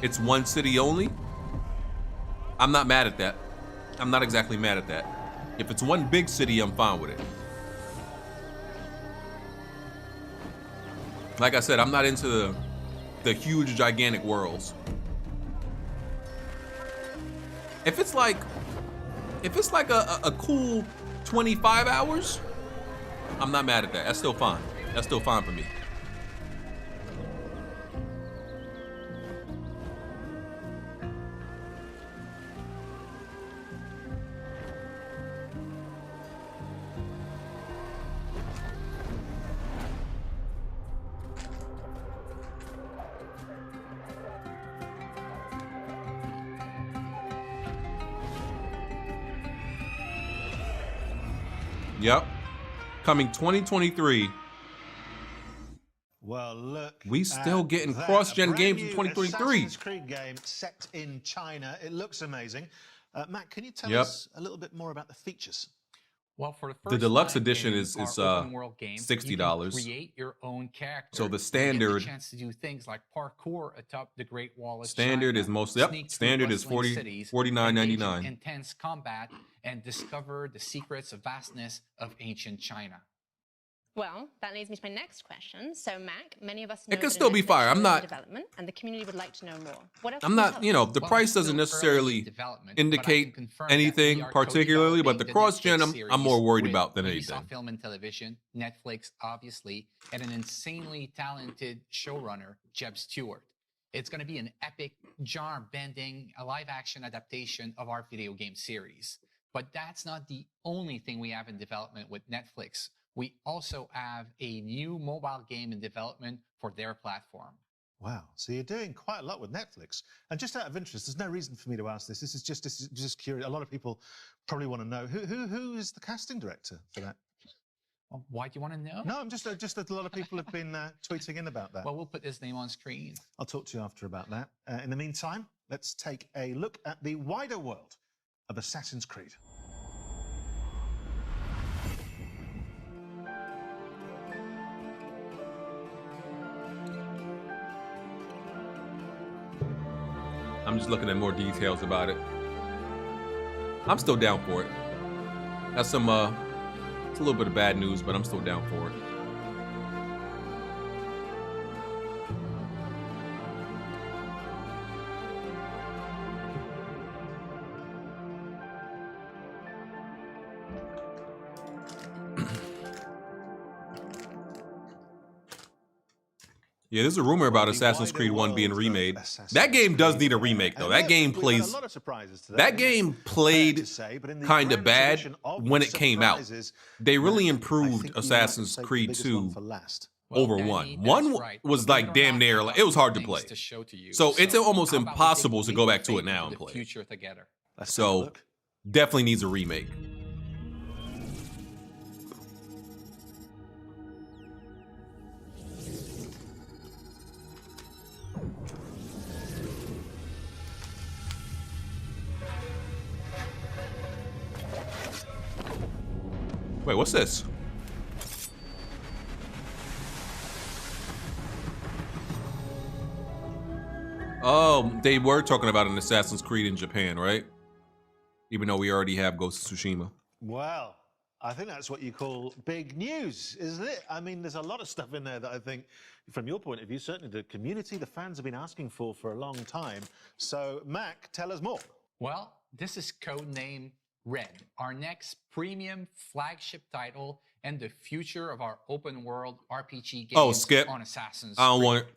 It's one city only. I'm not mad at that. I'm not exactly mad at that. If it's one big city, I'm fine with it. Like I said, I'm not into the huge, gigantic worlds. If it's like a cool 25 hours, I'm not mad at that. That's still fine. That's still fine for me. Yep. Coming 2023. Well, look. We still getting that. cross-gen A games in brand new 2023. Assassin's Creed game set in China. It looks amazing. Matt, can you tell Yep. us a little bit more about the features? Well, for the first The deluxe time edition in is our open world game, $60. you can create your own character. So the You get standard the chance to do things like parkour atop the Great Wall of standard China, is most sneak through standard is bustling cities, $49.99. engage in intense combat, and discover the secrets of vastness of ancient China. Well, that leads me to my next question. So, Mac, many of us know It can that still an be Netflix fire. show I'm is in not- development, and the community would like to know more. What else I'm can not, tell you know, us? the Well, price it's still doesn't early necessarily development, indicate but I can confirm that anything we are particularly, but the co-developing cross-gen, Netflix I'm more worried series about than with anything. Ubisoft Film and Television, Netflix, obviously, and an insanely talented showrunner, Jeb Stewart. It's going to be an epic, genre-bending, live-action adaptation of our video game series. But that's not the only thing we have in development with Netflix. We also have a new mobile game in development for their platform. Wow. So you're doing quite a lot with Netflix. And just out of interest, there's no reason for me to ask this. This is just curious. A lot of people probably want to know who is the casting director for that? Well, why do you want to know? No, I'm just that a lot of people have been tweeting in about that. Well, we'll put his name on screen. I'll talk to you after about that. In the meantime, let's take a look at the wider world of Assassin's Creed. I'm just looking at more details about it. I'm still down for it. That's some it's a little bit of bad news, but I'm still down for it. Yeah, there's a rumor about Assassin's Creed 1 being remade. That game does need a remake, though. That game plays. That game played kind of bad when it came out. They really improved Assassin's Creed 2 over 1. 1 was like damn near, like, it was hard to play. So it's almost impossible to go back to it now and play it. So definitely needs a remake. Wait, what's this? Oh, they were talking about an Assassin's Creed in Japan, right? Even though we already have Ghost of Tsushima. Well, I think that's what you call big news, isn't it? I mean, there's a lot of stuff in there that I think, from your point of view, certainly the community, the fans have been asking for a long time. So, Mac, tell us more. Well, this is codename Red, our next premium flagship title and the future of our open world RPG games on Assassin's Creed. I don't want it.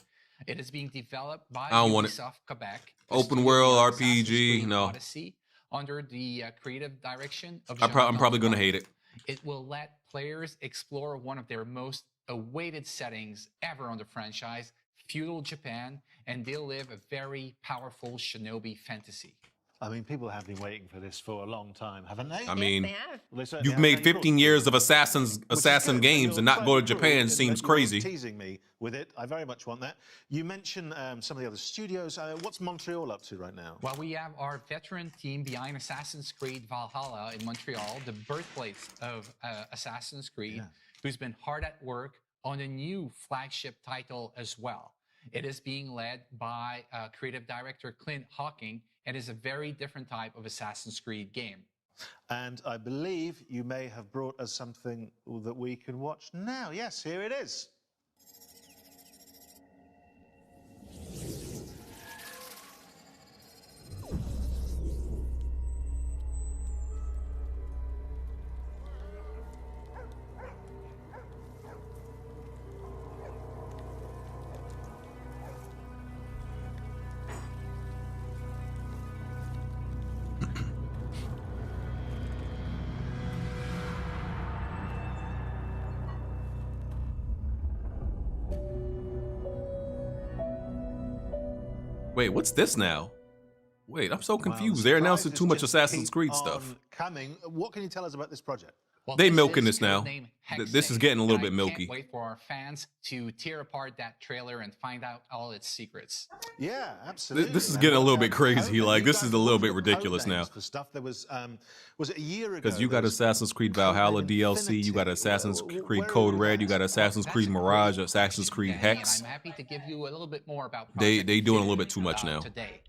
It is being developed by I don't want Ubisoft Quebec. Open world RPG, no. Odyssey, under the creative direction of I'm probably going to hate it. It will let players explore one of their most awaited settings ever on the franchise, feudal Japan, and they'll live a very powerful shinobi fantasy. I mean, people have been waiting for this for a long time, haven't they? I mean, Well, you've made 15 years of assassin games and not go to Japan seems crazy. Teasing me with it. I very much want that. You mentioned some of the other studios. What's Montreal up to right now? Well, we have our veteran team behind Assassin's Creed Valhalla in Montreal, the birthplace of Assassin's Creed, who's been hard at work on a new flagship title as well. It is being led by creative director Clint Hawking, and is a very different type of Assassin's Creed game. And I believe you may have brought us something that we can watch now. Yes, here it is. Wait, what's this now? Wait, I'm so confused. They're announcing too much Assassin's Creed stuff. Coming. What can you tell us about this project? Well, They this milking is this now. codename This is Hexay, getting a little and I bit milky. Can't wait for our fans to tear apart that trailer and find out all its secrets. Yeah, absolutely. This is And getting a what little bit about crazy. code? Like, You this guys is a little bit launched the code ridiculous now. names for stuff. There was it a year ago? Because you got there was Assassin's Creed Valhalla DLC, you got Assassin's Creed Code Red, you got Assassin's Creed Mirage, Assassin's Creed Hex. And I'm happy to give you a little bit more about They Project doing a little bit Infinity, too much now. Today.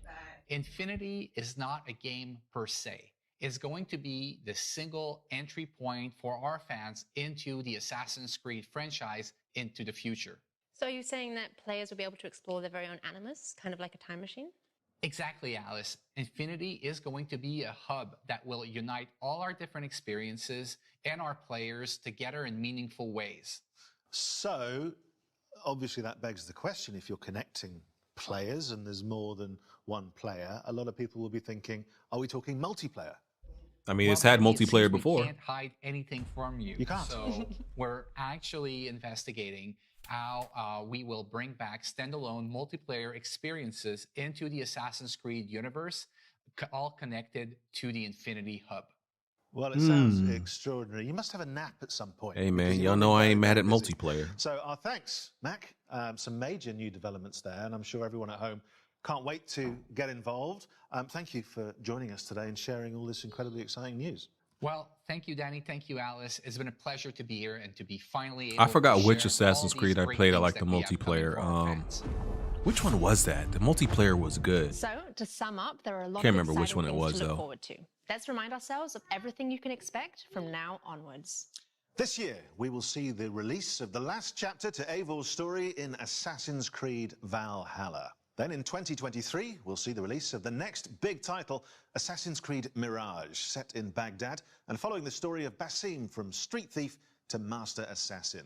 Infinity is not a game per se. It's going to be the single entry point for our fans into the Assassin's Creed franchise into the future. So are you saying that players will be able to explore their very own animus, kind of like a time machine? Exactly, Alice. Infinity is going to be a hub that will unite all our different experiences and our players together in meaningful ways. So, obviously, that begs the question: if you're connecting players and there's more than one player, a lot of people will be thinking, "Are we talking multiplayer?" I mean, it's had multiplayer before. We can't hide anything from you. You can't. So we're actually investigating how we will bring back standalone multiplayer experiences into the Assassin's Creed universe, all connected to the Infinity Hub. Well, it sounds extraordinary. You must have a nap at some point. Hey, man, because y'all you're know I ain't very mad at busy. multiplayer. So, thanks, Mac. Some major new developments there, and I'm sure everyone at home can't wait to get involved. Thank you for joining us today and sharing all this incredibly exciting news. Well, thank you, Danny. Thank you, Alice. It's been a pleasure to be here and to be finally able I forgot to which share Assassin's all Creed these I great played. I things like that the we have coming multiplayer. for our fans. Which one was that? The multiplayer was good. So, to sum up, there are a lot Can't of remember which exciting one it things was, to look though. forward to. Let's remind ourselves of everything you can expect from now onwards. This year, we will see the release of the last chapter to Eivor's story in Assassin's Creed Valhalla. Then in 2023, we'll see the release of the next big title, Assassin's Creed Mirage, set in Baghdad and following the story of Basim from street thief to master assassin.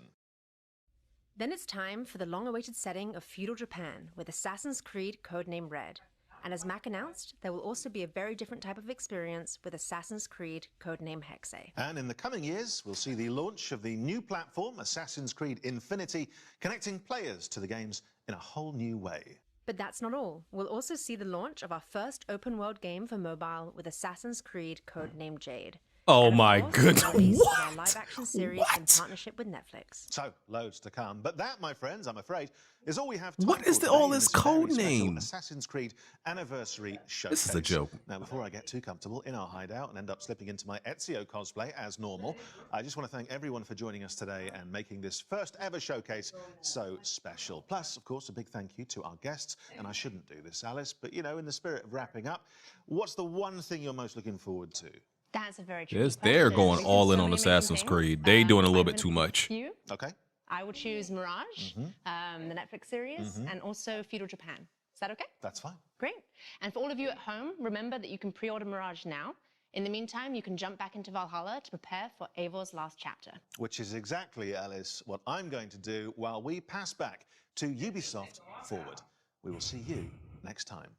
Then it's time for the long-awaited setting of feudal Japan with Assassin's Creed Codename Red. And as Mac announced, there will also be a very different type of experience with Assassin's Creed Codename Hexay. And in the coming years, we'll see the launch of the new platform, Assassin's Creed Infinity, connecting players to the games in a whole new way. But that's not all. We'll also see the launch of our first open-world game for mobile with Assassin's Creed Codename Jade. Oh And of my course, goodness. the release of our What? live-action series in partnership with Netflix. So, loads to come. But that, my friends, I'm afraid, is all we have time What is for all today in this very code special name? Assassin's Creed Anniversary Showcase. This is a joke. Now, before I get too comfortable in our hideout and end up slipping into my Ezio cosplay as normal, I just want to thank everyone for joining us today and making this first ever showcase so special. Plus, of course, a big thank you to our guests. And I shouldn't do this, Alice, but, you know, in the spirit of wrapping up, what's the one thing you're most looking forward to? That's a very tricky Yes, they're question. going There's all so in many on amazing Assassin's things. Creed. They doing a little I'm bit gonna too much. pick you. Okay. I would choose Mirage, the Netflix series, and also Feudal Japan. Is that okay? That's fine. Great. And for all of you at home, remember that you can pre-order Mirage now. In the meantime, you can jump back into Valhalla to prepare for Eivor's last chapter. Which is exactly, Alice, what I'm going to do while we pass back to Ubisoft Forward. We will see you next time.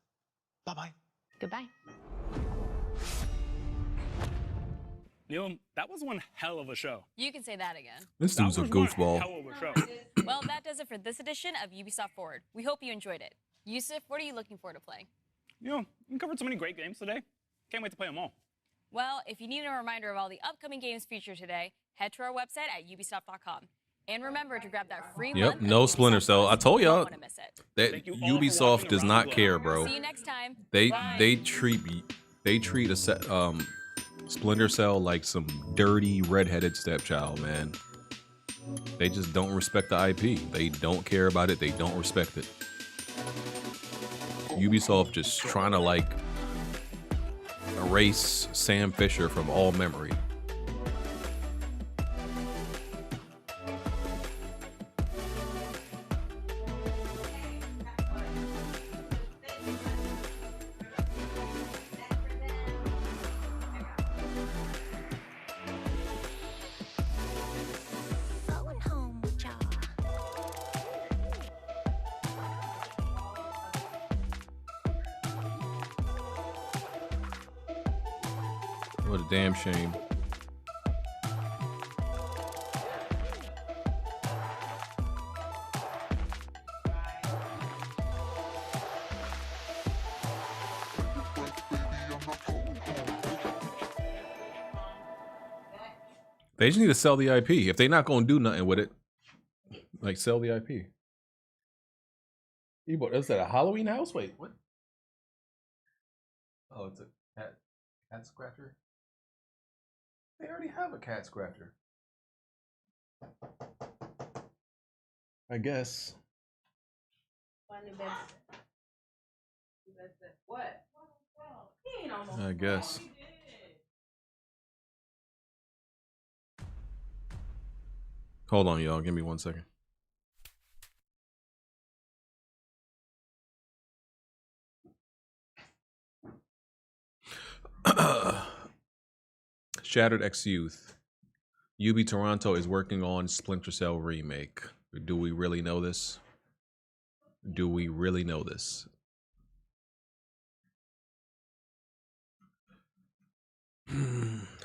Bye-bye. Goodbye. Neil, that was one hell of a show. You can say that again. This dude's a goofball. Hell of a show. Well, that does it for this edition of Ubisoft Forward. We hope you enjoyed it. Yusuf, what are you looking forward to playing? You know, we covered so many great games today. Can't wait to play them all. Well, if you need a reminder of all the upcoming games featured today, head to our website at ubisoft.com. And remember to grab that free month No of Splinter Ubisoft Cell. I Plus. told You don't y'all wanna miss it. that Ubisoft does not care, bro. See you next time. They treat a Splinter Cell like some dirty redheaded stepchild, man. They just don't respect the IP. They don't care about it. They don't respect it. Ubisoft just trying to like erase Sam Fisher from all memory. What a damn shame. They just need to sell the IP. If they're not gonna do nothing with it, like sell the IP. Is that a Halloween house? Wait, what? Oh, it's a cat scratcher. They already have a cat scratcher. I guess. What? I guess. Hold on, y'all. Give me 1 second. Shattered X Youth. UB Toronto is working on Splinter Cell remake. Do we really know this? Do we really know this?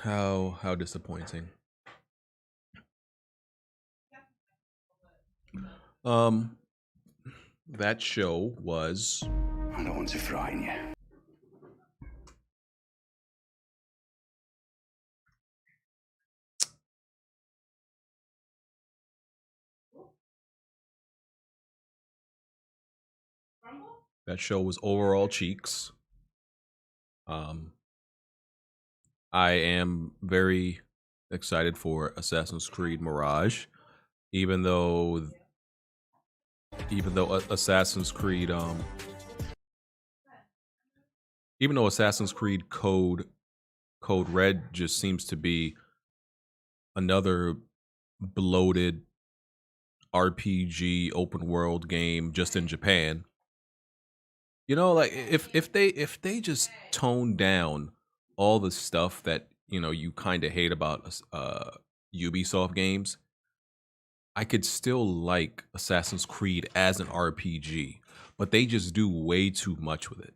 How disappointing. That show was. I don't want to frighten you. That show was overall cheeks. I am very excited for Assassin's Creed Mirage, even though Assassin's Creed Code Red just seems to be another bloated RPG open world game just in Japan. You know, like if they just tone down all the stuff that, you know, you kind of hate about Ubisoft games, I could still like Assassin's Creed as an RPG, but they just do way too much with it.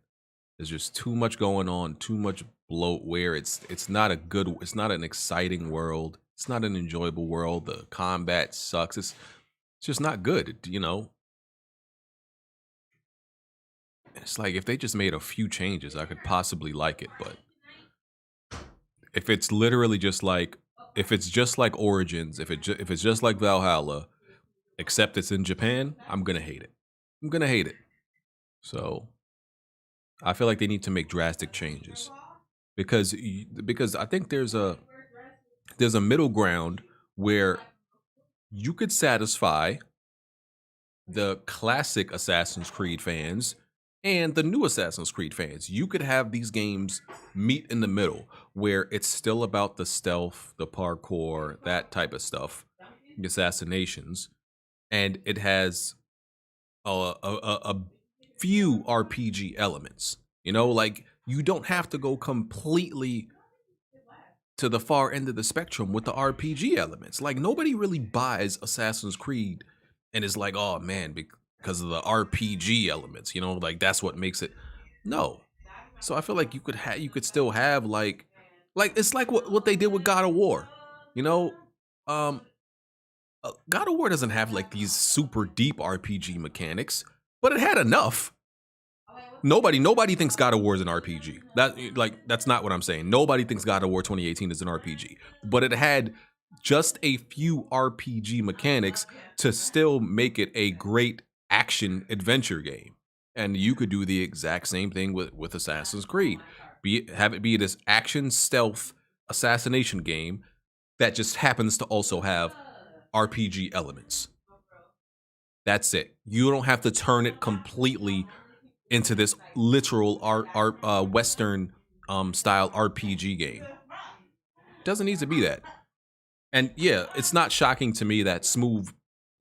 There's just too much going on, too much bloatware. It's not an exciting world. It's not an enjoyable world. The combat sucks. It's just not good, you know. It's like if they just made a few changes, I could possibly like it, but if it's literally just like, if it's just like Origins, if it's just like Valhalla, except it's in Japan, I'm gonna hate it. I'm gonna hate it. So I feel like they need to make drastic changes because I think there's a middle ground where you could satisfy the classic Assassin's Creed fans and the new Assassin's Creed fans. You could have these games meet in the middle where it's still about the stealth, the parkour, that type of stuff, the assassinations, and it has a few RPG elements. You know, like you don't have to go completely to the far end of the spectrum with the RPG elements. Like nobody really buys Assassin's Creed and is like, oh man, because of the RPG elements, you know, like that's what makes it. No. So I feel like you could still have like it's like what they did with God of War. You know, God of War doesn't have like these super deep RPG mechanics, but it had enough. Nobody thinks God of War is an RPG. That's not what I'm saying. Nobody thinks God of War 2018 is an RPG, but it had just a few RPG mechanics to still make it a great action adventure game. And you could do the exact same thing with Assassin's Creed. Have it be this action stealth assassination game that just happens to also have RPG elements. That's it. You don't have to turn it completely into this literal Western style RPG game. It doesn't need to be that. And yeah, it's not shocking to me that Smooth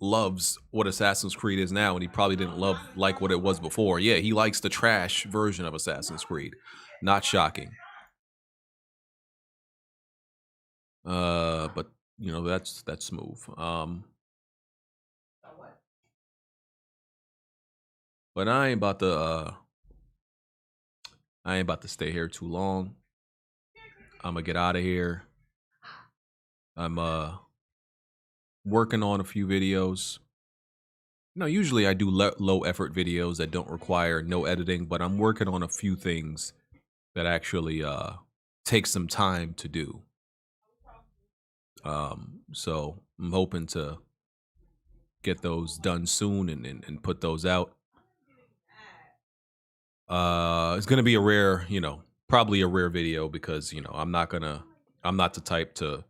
loves what Assassin's Creed is now, and he probably didn't like what it was before. Yeah, he likes the trash version of Assassin's Creed. Not shocking. But you know, that's Smooth. But I ain't about to stay here too long. I'm gonna get out of here. I'm working on a few videos. You know, usually I do low effort videos that don't require no editing, but I'm working on a few things that actually take some time to do. So I'm hoping to get those done soon and put those out. It's gonna be a rare, probably a rare video because I'm not the type to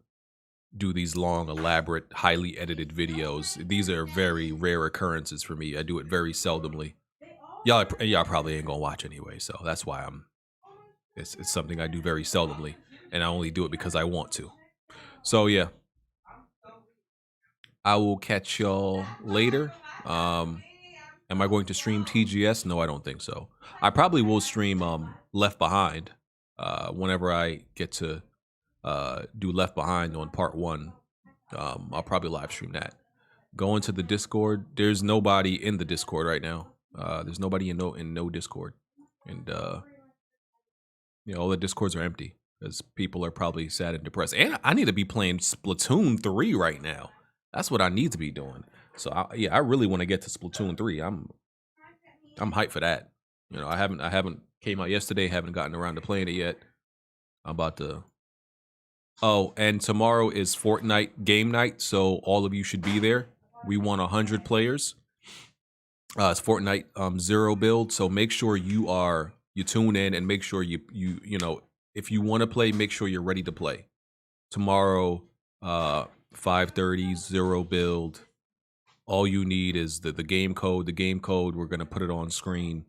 do these long, elaborate, highly edited videos. These are very rare occurrences for me. I do it very seldomly. Y'all probably ain't gonna watch anyway, so that's why it's something I do very seldomly, and I only do it because I want to. So yeah, I will catch y'all later. Am I going to stream TGS? No, I don't think so. I probably will stream Left Behind whenever I get to do Left Behind on part 1. I'll probably live stream that. Go into the Discord. There's nobody in the Discord right now. There's nobody in no Discord, and all the Discords are empty because people are probably sad and depressed. And I need to be playing Splatoon 3 right now. That's what I need to be doing. So I really want to get to Splatoon 3. I'm hyped for that. I haven't came out yesterday. Haven't gotten around to playing it yet. I'm about to. Oh, and tomorrow is Fortnite game night, so all of you should be there. We want 100 players. It's Fortnite 0 build, so make sure you tune in and make sure you if you want to play, make sure you're ready to play. Tomorrow, 5:30 0 build. All you need is the game code. The game code, we're gonna put it on screen,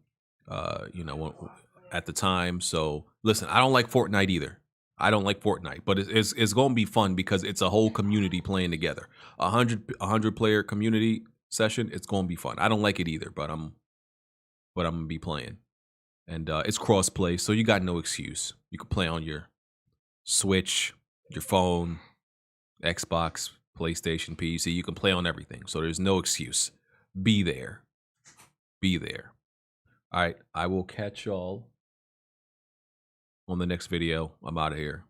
at the time. So listen, I don't like Fortnite either. I don't like Fortnite, but it's gonna be fun because it's a whole community playing together. 100 player community session. It's gonna be fun. I don't like it either, but I'm gonna be playing, and it's cross play, so you got no excuse. You can play on your Switch, your phone, Xbox, PlayStation, PC. You can play on everything, so there's no excuse. Be there. Be there. All right, I will catch y'all on the next video. I'm out of here.